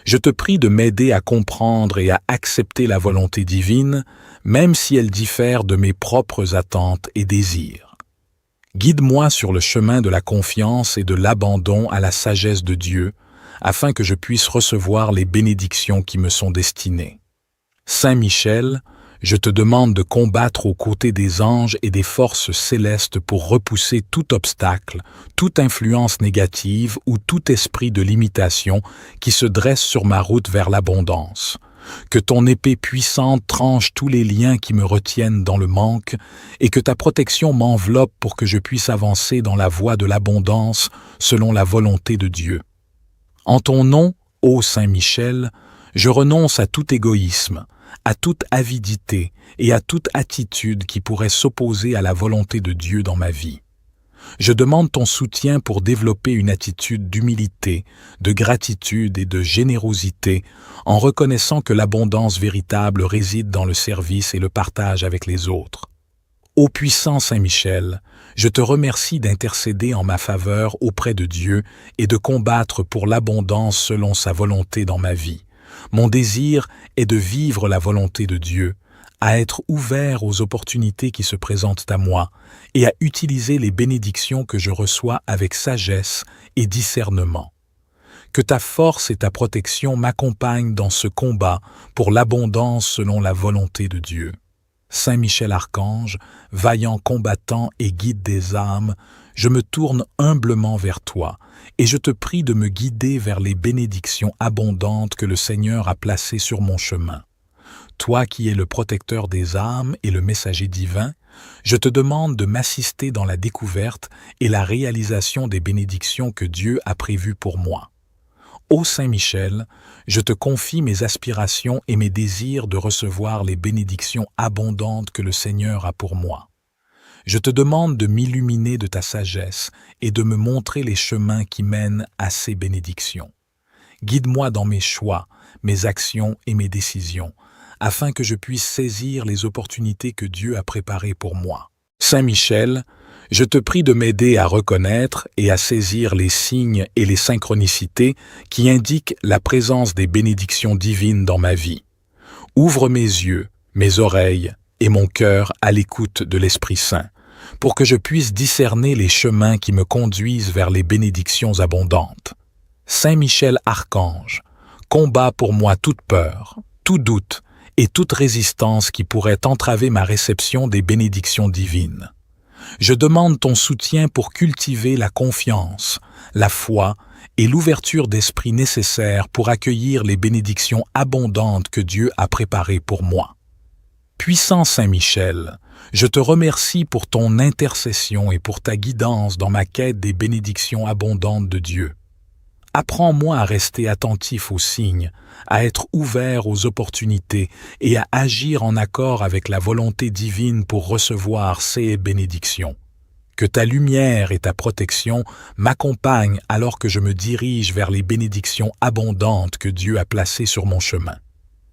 Je te prie de m'aider à comprendre et à accepter la volonté divine, même si elle diffère de mes propres attentes et désirs. Guide-moi sur le chemin de la confiance et de l'abandon à la sagesse de Dieu, afin que je puisse recevoir les bénédictions qui me sont destinées. Saint Michel, je te demande de combattre aux côtés des anges et des forces célestes pour repousser tout obstacle, toute influence négative ou tout esprit de limitation qui se dresse sur ma route vers l'abondance. Que ton épée puissante tranche tous les liens qui me retiennent dans le manque et que ta protection m'enveloppe pour que je puisse avancer dans la voie de l'abondance selon la volonté de Dieu. En ton nom, ô Saint Michel, je renonce à tout égoïsme, à toute avidité et à toute attitude qui pourrait s'opposer à la volonté de Dieu dans ma vie. Je demande ton soutien pour développer une attitude d'humilité, de gratitude et de générosité en reconnaissant que l'abondance véritable réside dans le service et le partage avec les autres. Ô puissant Saint Michel, je te remercie d'intercéder en ma faveur auprès de Dieu et de combattre pour l'abondance selon sa volonté dans ma vie. Mon désir est de vivre la volonté de Dieu, à être ouvert aux opportunités qui se présentent à moi et à utiliser les bénédictions que je reçois avec sagesse et discernement. Que ta force et ta protection m'accompagnent dans ce combat pour l'abondance selon la volonté de Dieu. Saint Michel Archange, vaillant combattant et guide des âmes, je me tourne humblement vers toi et je te prie de me guider vers les bénédictions abondantes que le Seigneur a placées sur mon chemin. Toi qui es le protecteur des âmes et le messager divin, je te demande de m'assister dans la découverte et la réalisation des bénédictions que Dieu a prévues pour moi. Ô Saint Michel, je te confie mes aspirations et mes désirs de recevoir les bénédictions abondantes que le Seigneur a pour moi. Je te demande de m'illuminer de ta sagesse et de me montrer les chemins qui mènent à ces bénédictions. Guide-moi dans mes choix, mes actions et mes décisions, afin que je puisse saisir les opportunités que Dieu a préparées pour moi. Saint Michel, je te prie de m'aider à reconnaître et à saisir les signes et les synchronicités qui indiquent la présence des bénédictions divines dans ma vie. Ouvre mes yeux, mes oreilles et mon cœur à l'écoute de l'Esprit Saint, pour que je puisse discerner les chemins qui me conduisent vers les bénédictions abondantes. Saint Michel Archange, combat pour moi toute peur, tout doute et toute résistance qui pourrait entraver ma réception des bénédictions divines. Je demande ton soutien pour cultiver la confiance, la foi et l'ouverture d'esprit nécessaires pour accueillir les bénédictions abondantes que Dieu a préparées pour moi. Puissant Saint Michel, je te remercie pour ton intercession et pour ta guidance dans ma quête des bénédictions abondantes de Dieu. Apprends-moi à rester attentif aux signes, à être ouvert aux opportunités et à agir en accord avec la volonté divine pour recevoir ces bénédictions. Que ta lumière et ta protection m'accompagnent alors que je me dirige vers les bénédictions abondantes que Dieu a placées sur mon chemin.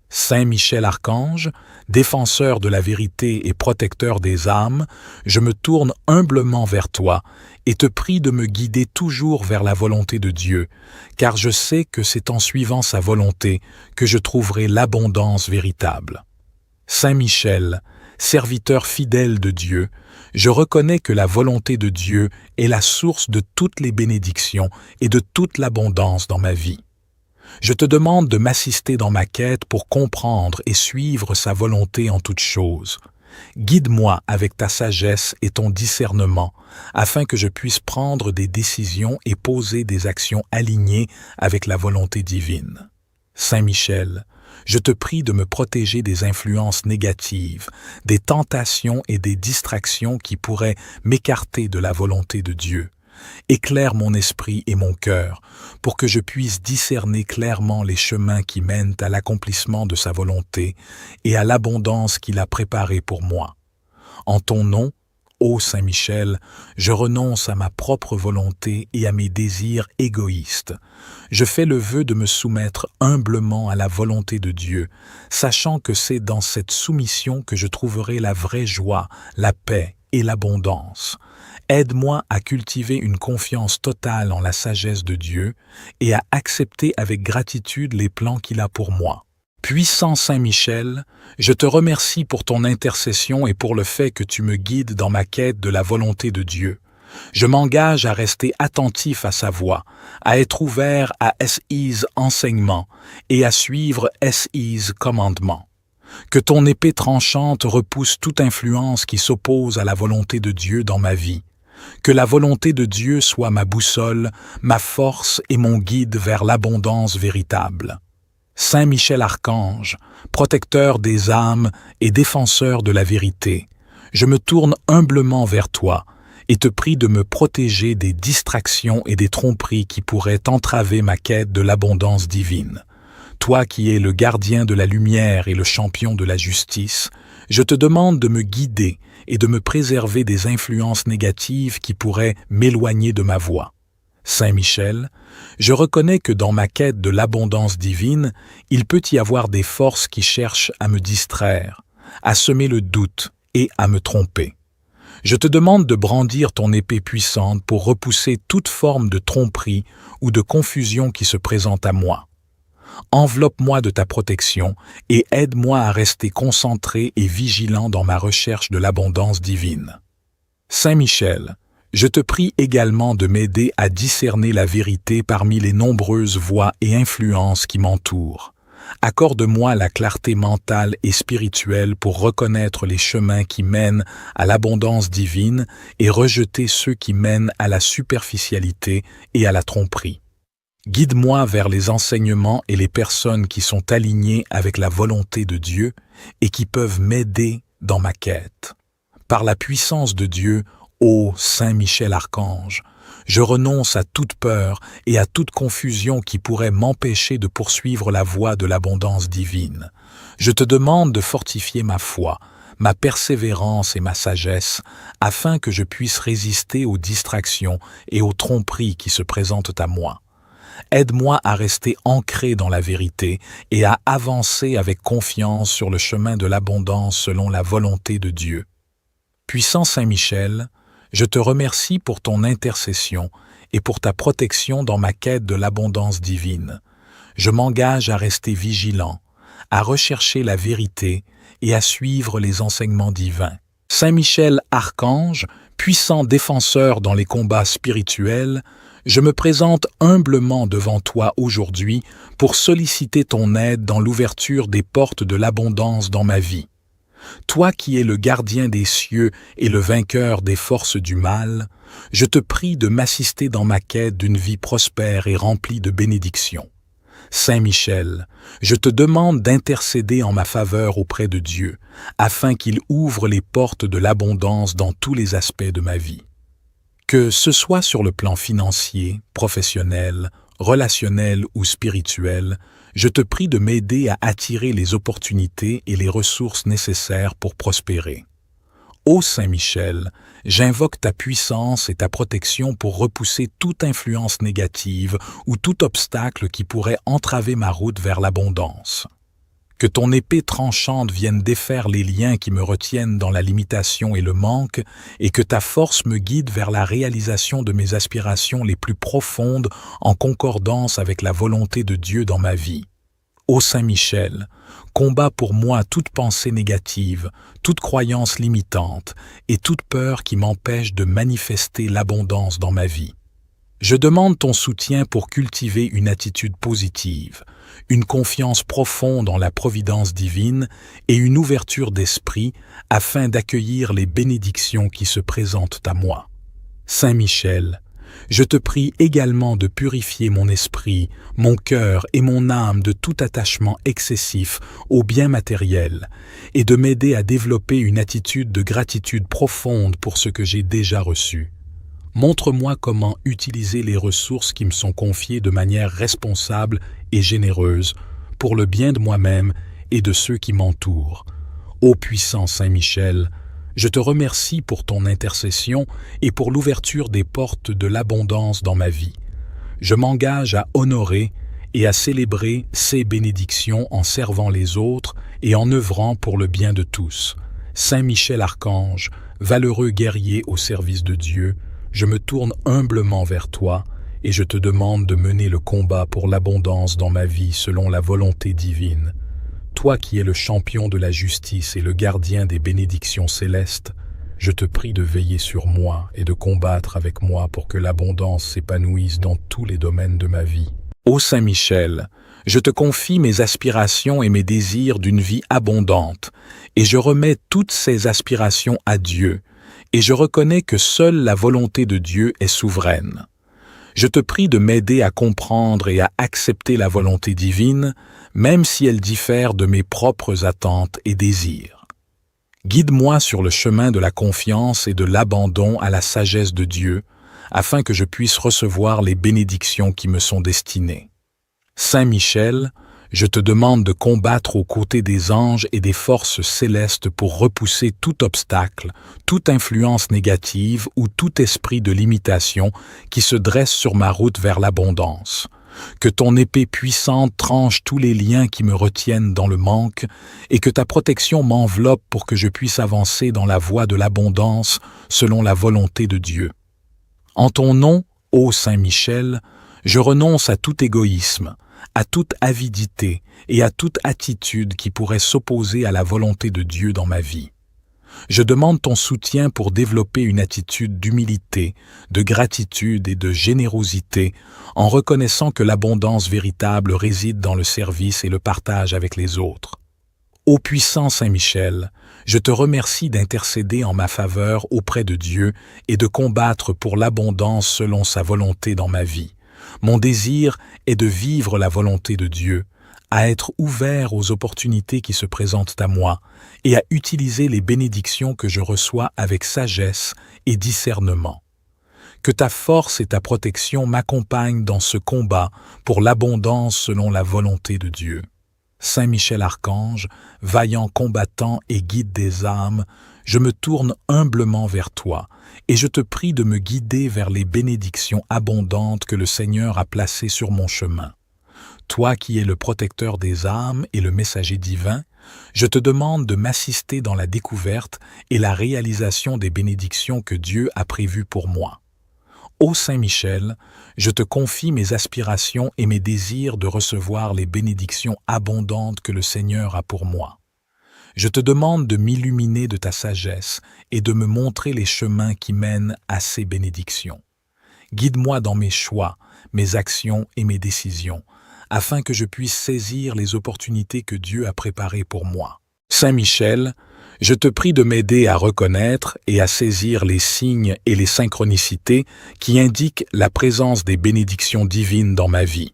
Saint Michel Archange, défenseur de la vérité et protecteur des âmes, je me tourne humblement vers toi et te prie de me guider toujours vers la volonté de Dieu, car je sais que c'est en suivant sa volonté que je trouverai l'abondance véritable. Saint Michel, serviteur fidèle de Dieu, je reconnais que la volonté de Dieu est la source de toutes les bénédictions et de toute l'abondance dans ma vie. Je te demande de m'assister dans ma quête pour comprendre et suivre sa volonté en toutes choses. Guide-moi avec ta sagesse et ton discernement, afin que je puisse prendre des décisions et poser des actions alignées avec la volonté divine. Saint Michel, je te prie de me protéger des influences négatives, des tentations et des distractions qui pourraient m'écarter de la volonté de Dieu. Éclaire mon esprit et mon cœur pour que je puisse discerner clairement les chemins qui mènent à l'accomplissement de sa volonté et à l'abondance qu'il a préparée pour moi. En ton nom, ô Saint Michel, je renonce à ma propre volonté et à mes désirs égoïstes. Je fais le vœu de me soumettre humblement à la volonté de Dieu, sachant que c'est dans cette soumission que je trouverai la vraie joie, la paix et l'abondance. Aide-moi à cultiver une confiance totale en la sagesse de Dieu et à accepter avec gratitude les plans qu'il a pour moi. Puissant Saint Michel, je te remercie pour ton intercession et pour le fait que tu me guides dans ma quête de la volonté de Dieu. Je m'engage à rester attentif à sa voix, à être ouvert à SI's enseignements et à suivre SI's commandements. Que ton épée tranchante repousse toute influence qui s'oppose à la volonté de Dieu dans ma vie. Que la volonté de Dieu soit ma boussole, ma force et mon guide vers l'abondance véritable. Saint Michel Archange, protecteur des âmes et défenseur de la vérité, je me tourne humblement vers toi et te prie de me protéger des distractions et des tromperies qui pourraient entraver ma quête de l'abondance divine. Toi qui es le gardien de la lumière et le champion de la justice, je te demande de me guider et de me préserver des influences négatives qui pourraient m'éloigner de ma voie. Saint Michel, je reconnais que dans ma quête de l'abondance divine, il peut y avoir des forces qui cherchent à me distraire, à semer le doute et à me tromper. Je te demande de brandir ton épée puissante pour repousser toute forme de tromperie ou de confusion qui se présente à moi. Enveloppe-moi de ta protection et aide-moi à rester concentré et vigilant dans ma recherche de l'abondance divine. Saint Michel, je te prie également de m'aider à discerner la vérité parmi les nombreuses voix et influences qui m'entourent. Accorde-moi la clarté mentale et spirituelle pour reconnaître les chemins qui mènent à l'abondance divine et rejeter ceux qui mènent à la superficialité et à la tromperie. Guide-moi vers les enseignements et les personnes qui sont alignées avec la volonté de Dieu et qui peuvent m'aider dans ma quête. Par la puissance de Dieu, ô Saint Michel Archange, je renonce à toute peur et à toute confusion qui pourrait m'empêcher de poursuivre la voie de l'abondance divine. Je te demande de fortifier ma foi, ma persévérance et ma sagesse, afin que je puisse résister aux distractions et aux tromperies qui se présentent à moi. Aide-moi à rester ancré dans la vérité et à avancer avec confiance sur le chemin de l'abondance selon la volonté de Dieu. Puissant Saint Michel, je te remercie pour ton intercession et pour ta protection dans ma quête de l'abondance divine. Je m'engage à rester vigilant, à rechercher la vérité et à suivre les enseignements divins. Saint Michel Archange, puissant défenseur dans les combats spirituels, je me présente humblement devant toi aujourd'hui pour solliciter ton aide dans l'ouverture des portes de l'abondance dans ma vie. Toi qui es le gardien des cieux et le vainqueur des forces du mal, je te prie de m'assister dans ma quête d'une vie prospère et remplie de bénédictions. Saint Michel, je te demande d'intercéder en ma faveur auprès de Dieu, afin qu'il ouvre les portes de l'abondance dans tous les aspects de ma vie. Que ce soit sur le plan financier, professionnel, relationnel ou spirituel, je te prie de m'aider à attirer les opportunités et les ressources nécessaires pour prospérer. Ô Saint Michel, j'invoque ta puissance et ta protection pour repousser toute influence négative ou tout obstacle qui pourrait entraver ma route vers l'abondance. Que ton épée tranchante vienne défaire les liens qui me retiennent dans la limitation et le manque, et que ta force me guide vers la réalisation de mes aspirations les plus profondes en concordance avec la volonté de Dieu dans ma vie. Ô Saint Michel, combat pour moi toute pensée négative, toute croyance limitante et toute peur qui m'empêche de manifester l'abondance dans ma vie. Je demande ton soutien pour cultiver une attitude positive, une confiance profonde en la providence divine et une ouverture d'esprit afin d'accueillir les bénédictions qui se présentent à moi. Saint Michel, je te prie également de purifier mon esprit, mon cœur et mon âme de tout attachement excessif aux biens matériels et de m'aider à développer une attitude de gratitude profonde pour ce que j'ai déjà reçu. Montre-moi comment utiliser les ressources qui me sont confiées de manière responsable et généreuse pour le bien de moi-même et de ceux qui m'entourent. Ô puissant Saint Michel, je te remercie pour ton intercession et pour l'ouverture des portes de l'abondance dans ma vie. Je m'engage à honorer et à célébrer ces bénédictions en servant les autres et en œuvrant pour le bien de tous. Saint Michel Archange, valeureux guerrier au service de Dieu, je me tourne humblement vers toi et je te demande de mener le combat pour l'abondance dans ma vie selon la volonté divine. Toi qui es le champion de la justice et le gardien des bénédictions célestes, je te prie de veiller sur moi et de combattre avec moi pour que l'abondance s'épanouisse dans tous les domaines de ma vie. Ô Saint Michel, je te confie mes aspirations et mes désirs d'une vie abondante, et je remets toutes ces aspirations à Dieu, et je reconnais que seule la volonté de Dieu est souveraine. Je te prie de m'aider à comprendre et à accepter la volonté divine, même si elle diffère de mes propres attentes et désirs. Guide-moi sur le chemin de la confiance et de l'abandon à la sagesse de Dieu, afin que je puisse recevoir les bénédictions qui me sont destinées. Saint Michel, je te demande de combattre aux côtés des anges et des forces célestes pour repousser tout obstacle, toute influence négative ou tout esprit de limitation qui se dresse sur ma route vers l'abondance. Que ton épée puissante tranche tous les liens qui me retiennent dans le manque et que ta protection m'enveloppe pour que je puisse avancer dans la voie de l'abondance selon la volonté de Dieu. En ton nom, ô Saint Michel, je renonce à tout égoïsme, à toute avidité et à toute attitude qui pourrait s'opposer à la volonté de Dieu dans ma vie. Je demande ton soutien pour développer une attitude d'humilité, de gratitude et de générosité en reconnaissant que l'abondance véritable réside dans le service et le partage avec les autres. Ô puissant Saint Michel, je te remercie d'intercéder en ma faveur auprès de Dieu et de combattre pour l'abondance selon sa volonté dans ma vie. Mon désir est de vivre la volonté de Dieu, à être ouvert aux opportunités qui se présentent à moi et à utiliser les bénédictions que je reçois avec sagesse et discernement. Que ta force et ta protection m'accompagnent dans ce combat pour l'abondance selon la volonté de Dieu. Saint Michel Archange, vaillant combattant et guide des âmes, je me tourne humblement vers toi et je te prie de me guider vers les bénédictions abondantes que le Seigneur a placées sur mon chemin. Toi qui es le protecteur des âmes et le messager divin, je te demande de m'assister dans la découverte et la réalisation des bénédictions que Dieu a prévues pour moi. Ô Saint Michel, je te confie mes aspirations et mes désirs de recevoir les bénédictions abondantes que le Seigneur a pour moi. Je te demande de m'illuminer de ta sagesse et de me montrer les chemins qui mènent à ces bénédictions. Guide-moi dans mes choix, mes actions et mes décisions, afin que je puisse saisir les opportunités que Dieu a préparées pour moi. Saint Michel, je te prie de m'aider à reconnaître et à saisir les signes et les synchronicités qui indiquent la présence des bénédictions divines dans ma vie.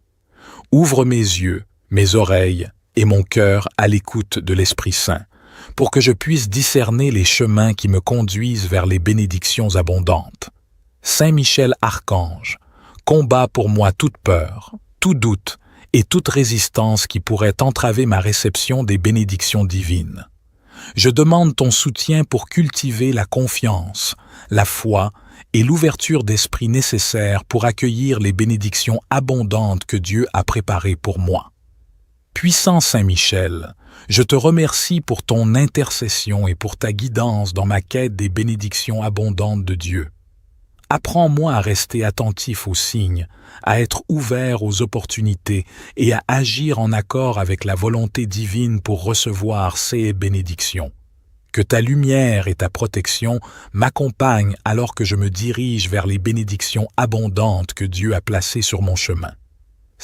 Ouvre mes yeux, mes oreilles et mon cœur à l'écoute de l'Esprit Saint, pour que je puisse discerner les chemins qui me conduisent vers les bénédictions abondantes. Saint Michel Archange, combat pour moi toute peur, tout doute et toute résistance qui pourrait entraver ma réception des bénédictions divines. Je demande ton soutien pour cultiver la confiance, la foi et l'ouverture d'esprit nécessaires pour accueillir les bénédictions abondantes que Dieu a préparées pour moi. Puissant Saint Michel, je te remercie pour ton intercession et pour ta guidance dans ma quête des bénédictions abondantes de Dieu. Apprends-moi à rester attentif aux signes, à être ouvert aux opportunités et à agir en accord avec la volonté divine pour recevoir ces bénédictions. Que ta lumière et ta protection m'accompagnent alors que je me dirige vers les bénédictions abondantes que Dieu a placées sur mon chemin.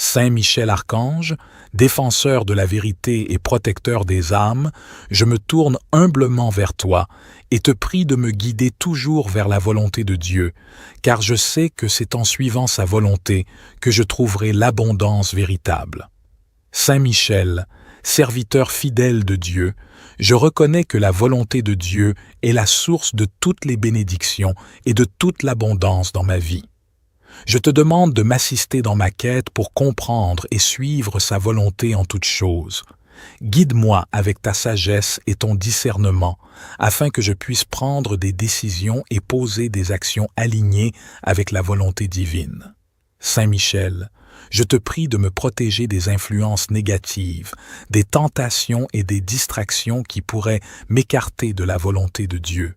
Saint Michel Archange, défenseur de la vérité et protecteur des âmes, je me tourne humblement vers toi et te prie de me guider toujours vers la volonté de Dieu, car je sais que c'est en suivant sa volonté que je trouverai l'abondance véritable. Saint Michel, serviteur fidèle de Dieu, je reconnais que la volonté de Dieu est la source de toutes les bénédictions et de toute l'abondance dans ma vie. Je te demande de m'assister dans ma quête pour comprendre et suivre sa volonté en toutes choses. Guide-moi avec ta sagesse et ton discernement, afin que je puisse prendre des décisions et poser des actions alignées avec la volonté divine. Saint Michel, je te prie de me protéger des influences négatives, des tentations et des distractions qui pourraient m'écarter de la volonté de Dieu.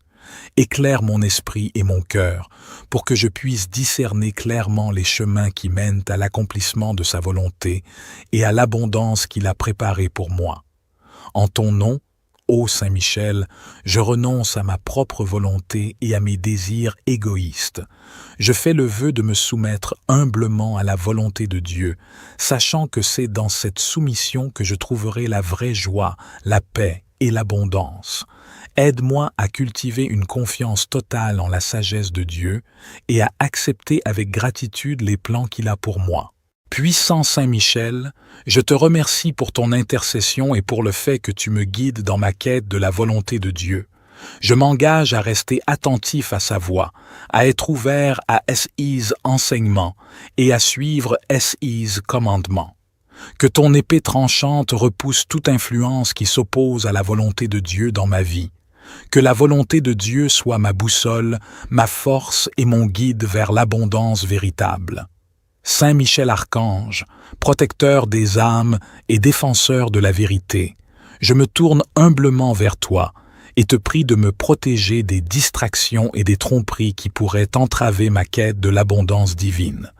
Éclaire mon esprit et mon cœur pour que je puisse discerner clairement les chemins qui mènent à l'accomplissement de sa volonté et à l'abondance qu'il a préparée pour moi. En ton nom, ô Saint Michel, je renonce à ma propre volonté et à mes désirs égoïstes. Je fais le vœu de me soumettre humblement à la volonté de Dieu, sachant que c'est dans cette soumission que je trouverai la vraie joie, la paix et l'abondance. Aide-moi à cultiver une confiance totale en la sagesse de Dieu et à accepter avec gratitude les plans qu'il a pour moi. Puissant Saint Michel, je te remercie pour ton intercession et pour le fait que tu me guides dans ma quête de la volonté de Dieu. Je m'engage à rester attentif à sa voix, à être ouvert à SI's enseignements et à suivre SI's commandements. Que ton épée tranchante repousse toute influence qui s'oppose à la volonté de Dieu dans ma vie. Que la volonté de Dieu soit ma boussole, ma force et mon guide vers l'abondance véritable. Saint Michel Archange, protecteur des âmes et défenseur de la vérité, je me tourne humblement vers toi et te prie de me protéger des distractions et des tromperies qui pourraient entraver ma quête de l'abondance divine.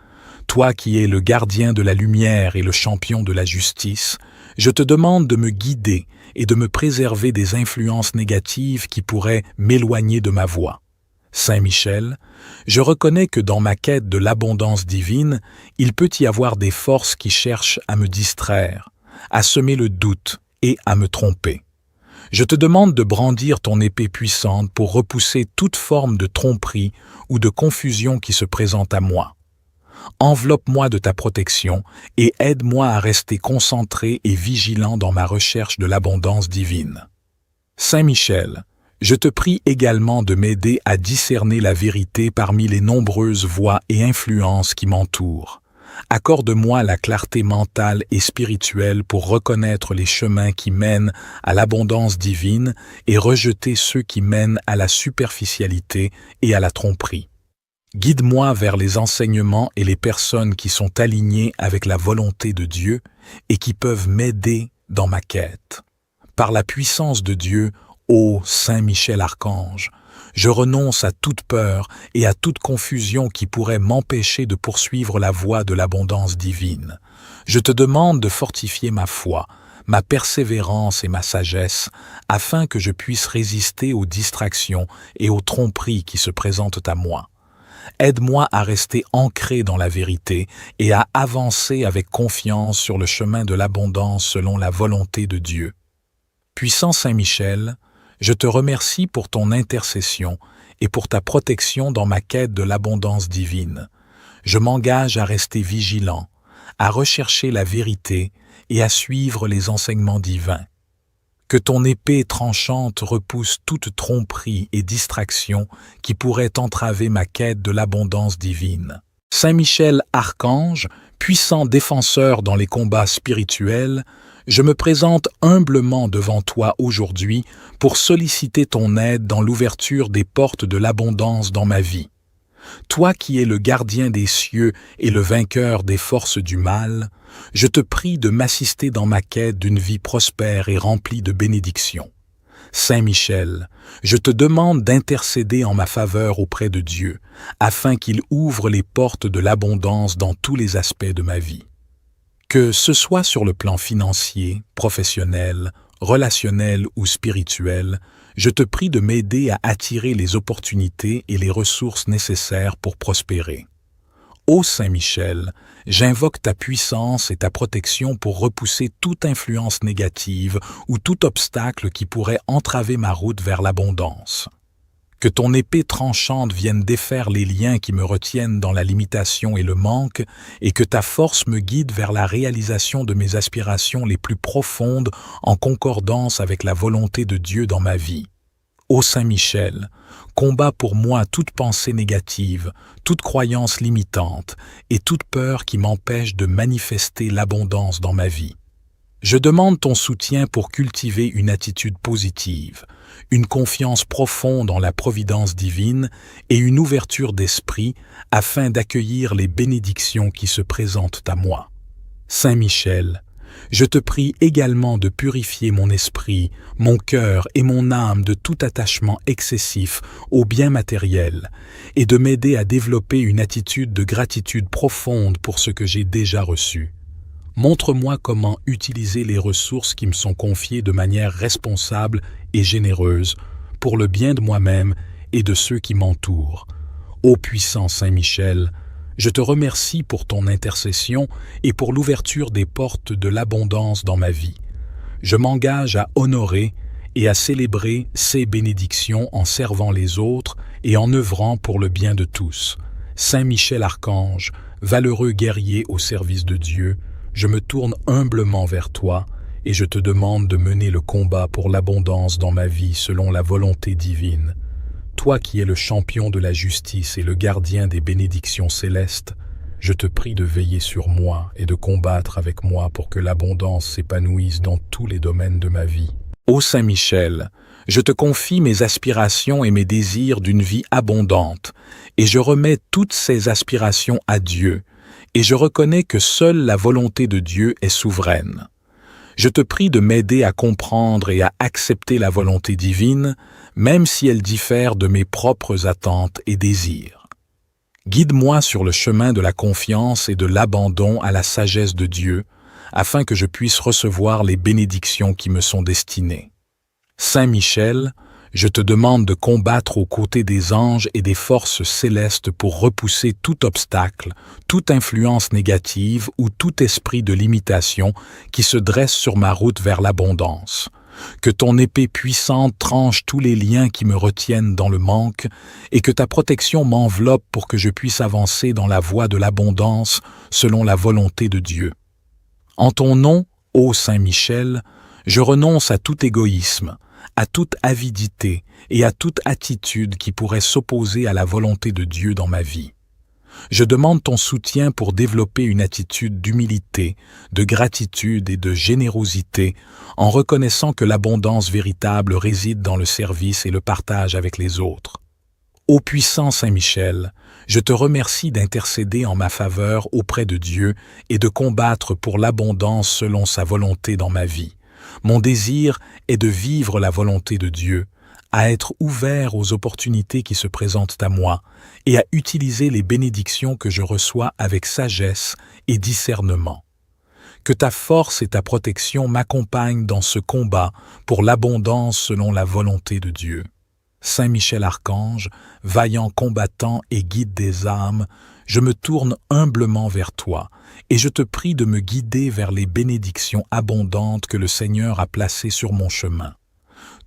Toi qui es le gardien de la lumière et le champion de la justice, je te demande de me guider et de me préserver des influences négatives qui pourraient m'éloigner de ma voie. Saint Michel, je reconnais que dans ma quête de l'abondance divine, il peut y avoir des forces qui cherchent à me distraire, à semer le doute et à me tromper. Je te demande de brandir ton épée puissante pour repousser toute forme de tromperie ou de confusion qui se présente à moi. Enveloppe-moi de ta protection et aide-moi à rester concentré et vigilant dans ma recherche de l'abondance divine. Saint Michel, je te prie également de m'aider à discerner la vérité parmi les nombreuses voix et influences qui m'entourent. Accorde-moi la clarté mentale et spirituelle pour reconnaître les chemins qui mènent à l'abondance divine et rejeter ceux qui mènent à la superficialité et à la tromperie. Guide-moi vers les enseignements et les personnes qui sont alignées avec la volonté de Dieu et qui peuvent m'aider dans ma quête. Par la puissance de Dieu, ô Saint Michel Archange, je renonce à toute peur et à toute confusion qui pourrait m'empêcher de poursuivre la voie de l'abondance divine. Je te demande de fortifier ma foi, ma persévérance et ma sagesse, afin que je puisse résister aux distractions et aux tromperies qui se présentent à moi. Aide-moi à rester ancré dans la vérité et à avancer avec confiance sur le chemin de l'abondance selon la volonté de Dieu. Puissant Saint Michel, je te remercie pour ton intercession et pour ta protection dans ma quête de l'abondance divine. Je m'engage à rester vigilant, à rechercher la vérité et à suivre les enseignements divins. Que ton épée tranchante repousse toute tromperie et distraction qui pourrait entraver ma quête de l'abondance divine. Saint Michel Archange, puissant défenseur dans les combats spirituels, Je me présente humblement devant toi aujourd'hui pour solliciter ton aide dans l'ouverture des portes de l'abondance dans ma vie. Toi qui es le gardien des cieux et le vainqueur des forces du mal, je te prie de m'assister dans ma quête d'une vie prospère et remplie de bénédictions. Saint Michel, je te demande d'intercéder en ma faveur auprès de Dieu, afin qu'il ouvre les portes de l'abondance dans tous les aspects de ma vie. Que ce soit sur le plan financier, professionnel, relationnel ou spirituel, je te prie de m'aider à attirer les opportunités et les ressources nécessaires pour prospérer. Ô Saint Michel, j'invoque ta puissance et ta protection pour repousser toute influence négative ou tout obstacle qui pourrait entraver ma route vers l'abondance. Que ton épée tranchante vienne défaire les liens qui me retiennent dans la limitation et le manque, et que ta force me guide vers la réalisation de mes aspirations les plus profondes en concordance avec la volonté de Dieu dans ma vie. Ô Saint Michel, combat pour moi toute pensée négative, toute croyance limitante et toute peur qui m'empêche de manifester l'abondance dans ma vie. Je demande ton soutien pour cultiver une attitude positive, une confiance profonde en la providence divine et une ouverture d'esprit afin d'accueillir les bénédictions qui se présentent à moi. Saint Michel, je te prie également de purifier mon esprit, mon cœur et mon âme de tout attachement excessif aux biens matériels et de m'aider à développer une attitude de gratitude profonde pour ce que j'ai déjà reçu. Montre-moi comment utiliser les ressources qui me sont confiées de manière responsable et généreuse pour le bien de moi-même et de ceux qui m'entourent. Ô puissant Saint Michel, je te remercie pour ton intercession et pour l'ouverture des portes de l'abondance dans ma vie. Je m'engage à honorer et à célébrer ces bénédictions en servant les autres et en œuvrant pour le bien de tous. Saint Michel Archange, valeureux guerrier au service de Dieu, je me tourne humblement vers toi et je te demande de mener le combat pour l'abondance dans ma vie selon la volonté divine. Toi qui es le champion de la justice et le gardien des bénédictions célestes, je te prie de veiller sur moi et de combattre avec moi pour que l'abondance s'épanouisse dans tous les domaines de ma vie. Ô Saint Michel, je te confie mes aspirations et mes désirs d'une vie abondante, et je remets toutes ces aspirations à Dieu, et je reconnais que seule la volonté de Dieu est souveraine. Je te prie de m'aider à comprendre et à accepter la volonté divine, même si elle diffère de mes propres attentes et désirs. Guide-moi sur le chemin de la confiance et de l'abandon à la sagesse de Dieu, afin que je puisse recevoir les bénédictions qui me sont destinées. Saint Michel, je te demande de combattre aux côtés des anges et des forces célestes pour repousser tout obstacle, toute influence négative ou tout esprit de limitation qui se dresse sur ma route vers l'abondance. Que ton épée puissante tranche tous les liens qui me retiennent dans le manque et que ta protection m'enveloppe pour que je puisse avancer dans la voie de l'abondance selon la volonté de Dieu. En ton nom, ô Saint Michel, je renonce à tout égoïsme, à toute avidité et à toute attitude qui pourrait s'opposer à la volonté de Dieu dans ma vie. Je demande ton soutien pour développer une attitude d'humilité, de gratitude et de générosité en reconnaissant que l'abondance véritable réside dans le service et le partage avec les autres. Ô puissant Saint Michel, je te remercie d'intercéder en ma faveur auprès de Dieu et de combattre pour l'abondance selon sa volonté dans ma vie. Mon désir est de vivre la volonté de Dieu, à être ouvert aux opportunités qui se présentent à moi et à utiliser les bénédictions que je reçois avec sagesse et discernement. Que ta force et ta protection m'accompagnent dans ce combat pour l'abondance selon la volonté de Dieu. Saint Michel Archange, vaillant combattant et guide des âmes, je me tourne humblement vers toi et je te prie de me guider vers les bénédictions abondantes que le Seigneur a placées sur mon chemin.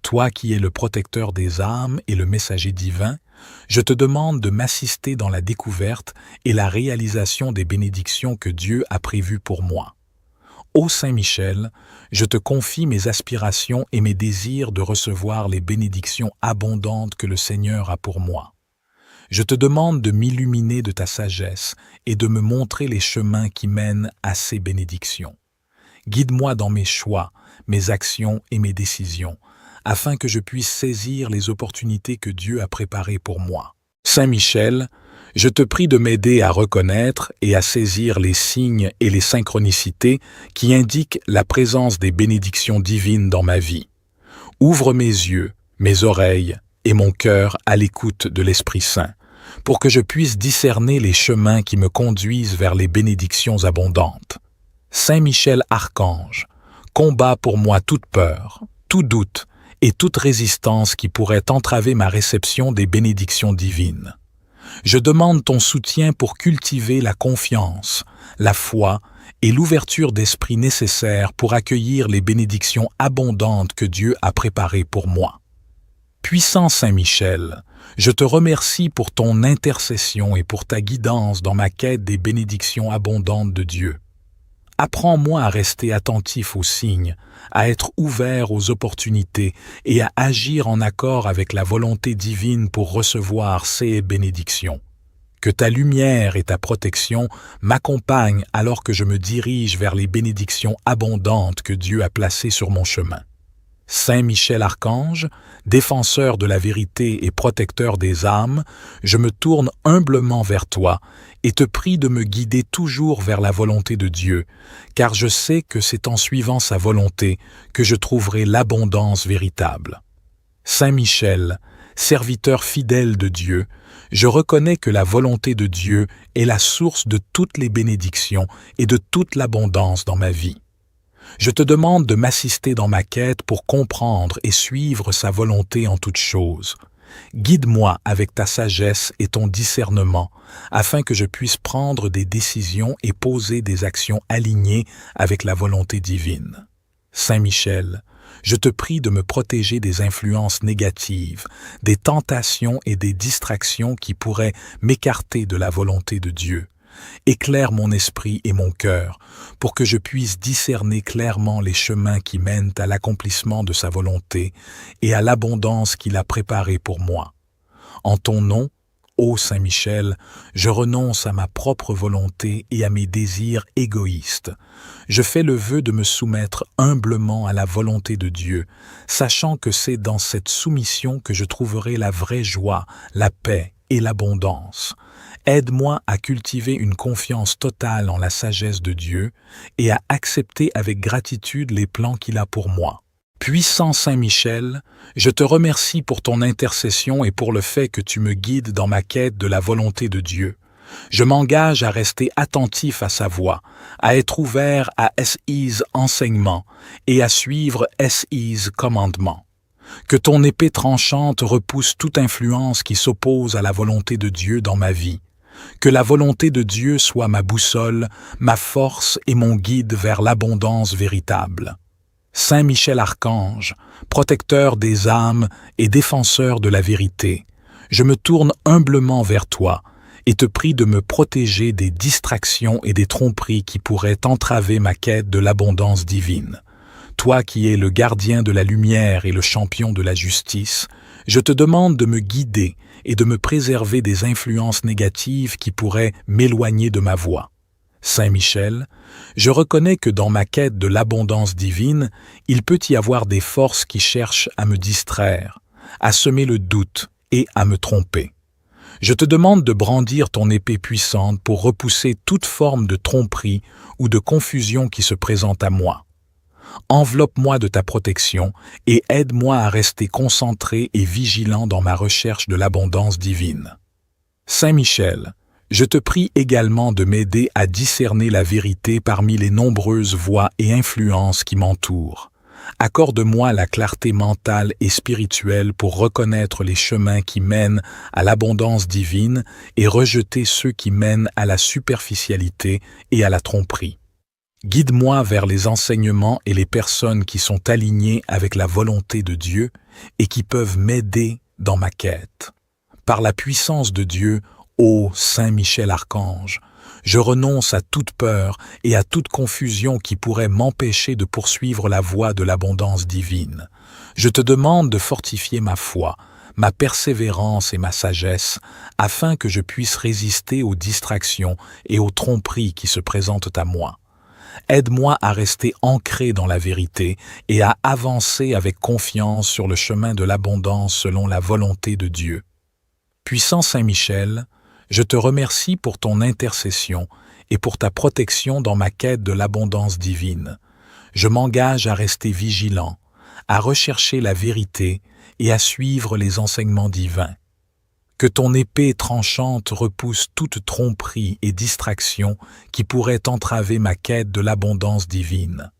Toi qui es le protecteur des âmes et le messager divin, je te demande de m'assister dans la découverte et la réalisation des bénédictions que Dieu a prévues pour moi. Ô Saint Michel, je te confie mes aspirations et mes désirs de recevoir les bénédictions abondantes que le Seigneur a pour moi. Je te demande de m'illuminer de ta sagesse et de me montrer les chemins qui mènent à ces bénédictions. Guide-moi dans mes choix, mes actions et mes décisions, afin que je puisse saisir les opportunités que Dieu a préparées pour moi. Saint Michel, je te prie de m'aider à reconnaître et à saisir les signes et les synchronicités qui indiquent la présence des bénédictions divines dans ma vie. Ouvre mes yeux, mes oreilles et mon cœur à l'écoute de l'Esprit Saint, pour que je puisse discerner les chemins qui me conduisent vers les bénédictions abondantes. Saint Michel Archange, combat pour moi toute peur, tout doute et toute résistance qui pourrait entraver ma réception des bénédictions divines. Je demande ton soutien pour cultiver la confiance, la foi et l'ouverture d'esprit nécessaires pour accueillir les bénédictions abondantes que Dieu a préparées pour moi. Puissant Saint Michel, je te remercie pour ton intercession et pour ta guidance dans ma quête des bénédictions abondantes de Dieu. Apprends-moi à rester attentif aux signes, à être ouvert aux opportunités et à agir en accord avec la volonté divine pour recevoir ces bénédictions. Que ta lumière et ta protection m'accompagnent alors que je me dirige vers les bénédictions abondantes que Dieu a placées sur mon chemin. Saint Michel Archange, défenseur de la vérité et protecteur des âmes, je me tourne humblement vers toi et te prie de me guider toujours vers la volonté de Dieu, car je sais que c'est en suivant sa volonté que je trouverai l'abondance véritable. Saint Michel, serviteur fidèle de Dieu, je reconnais que la volonté de Dieu est la source de toutes les bénédictions et de toute l'abondance dans ma vie. Je te demande de m'assister dans ma quête pour comprendre et suivre sa volonté en toutes choses. Guide-moi avec ta sagesse et ton discernement, afin que je puisse prendre des décisions et poser des actions alignées avec la volonté divine. Saint Michel, je te prie de me protéger des influences négatives, des tentations et des distractions qui pourraient m'écarter de la volonté de Dieu. Éclaire mon esprit et mon cœur pour que je puisse discerner clairement les chemins qui mènent à l'accomplissement de sa volonté et à l'abondance qu'il a préparée pour moi. En ton nom, ô Saint Michel, je renonce à ma propre volonté et à mes désirs égoïstes. Je fais le vœu de me soumettre humblement à la volonté de Dieu, sachant que c'est dans cette soumission que je trouverai la vraie joie, la paix et l'abondance. Aide-moi à cultiver une confiance totale en la sagesse de Dieu et à accepter avec gratitude les plans qu'il a pour moi. Puissant Saint Michel, je te remercie pour ton intercession et pour le fait que tu me guides dans ma quête de la volonté de Dieu. Je m'engage à rester attentif à sa voix, à être ouvert à SI's enseignements et à suivre SI's commandements. Que ton épée tranchante repousse toute influence qui s'oppose à la volonté de Dieu dans ma vie. Que la volonté de Dieu soit ma boussole, ma force et mon guide vers l'abondance véritable. Saint Michel Archange, protecteur des âmes et défenseur de la vérité, je me tourne humblement vers toi et te prie de me protéger des distractions et des tromperies qui pourraient entraver ma quête de l'abondance divine. Toi qui es le gardien de la lumière et le champion de la justice, je te demande de me guider et de me préserver des influences négatives qui pourraient m'éloigner de ma voie. Saint Michel, je reconnais que dans ma quête de l'abondance divine, il peut y avoir des forces qui cherchent à me distraire, à semer le doute et à me tromper. Je te demande de brandir ton épée puissante pour repousser toute forme de tromperie ou de confusion qui se présente à moi. Enveloppe-moi de ta protection et aide-moi à rester concentré et vigilant dans ma recherche de l'abondance divine. Saint Michel, je te prie également de m'aider à discerner la vérité parmi les nombreuses voix et influences qui m'entourent. Accorde-moi la clarté mentale et spirituelle pour reconnaître les chemins qui mènent à l'abondance divine et rejeter ceux qui mènent à la superficialité et à la tromperie. Guide-moi vers les enseignements et les personnes qui sont alignées avec la volonté de Dieu et qui peuvent m'aider dans ma quête. Par la puissance de Dieu, ô Saint Michel Archange, je renonce à toute peur et à toute confusion qui pourrait m'empêcher de poursuivre la voie de l'abondance divine. Je te demande de fortifier ma foi, ma persévérance et ma sagesse, afin que je puisse résister aux distractions et aux tromperies qui se présentent à moi. Aide-moi à rester ancré dans la vérité et à avancer avec confiance sur le chemin de l'abondance selon la volonté de Dieu. Puissant Saint Michel, je te remercie pour ton intercession et pour ta protection dans ma quête de l'abondance divine. Je m'engage à rester vigilant, à rechercher la vérité et à suivre les enseignements divins. Que ton épée tranchante repousse toute tromperie et distraction qui pourrait entraver ma quête de l'abondance divine.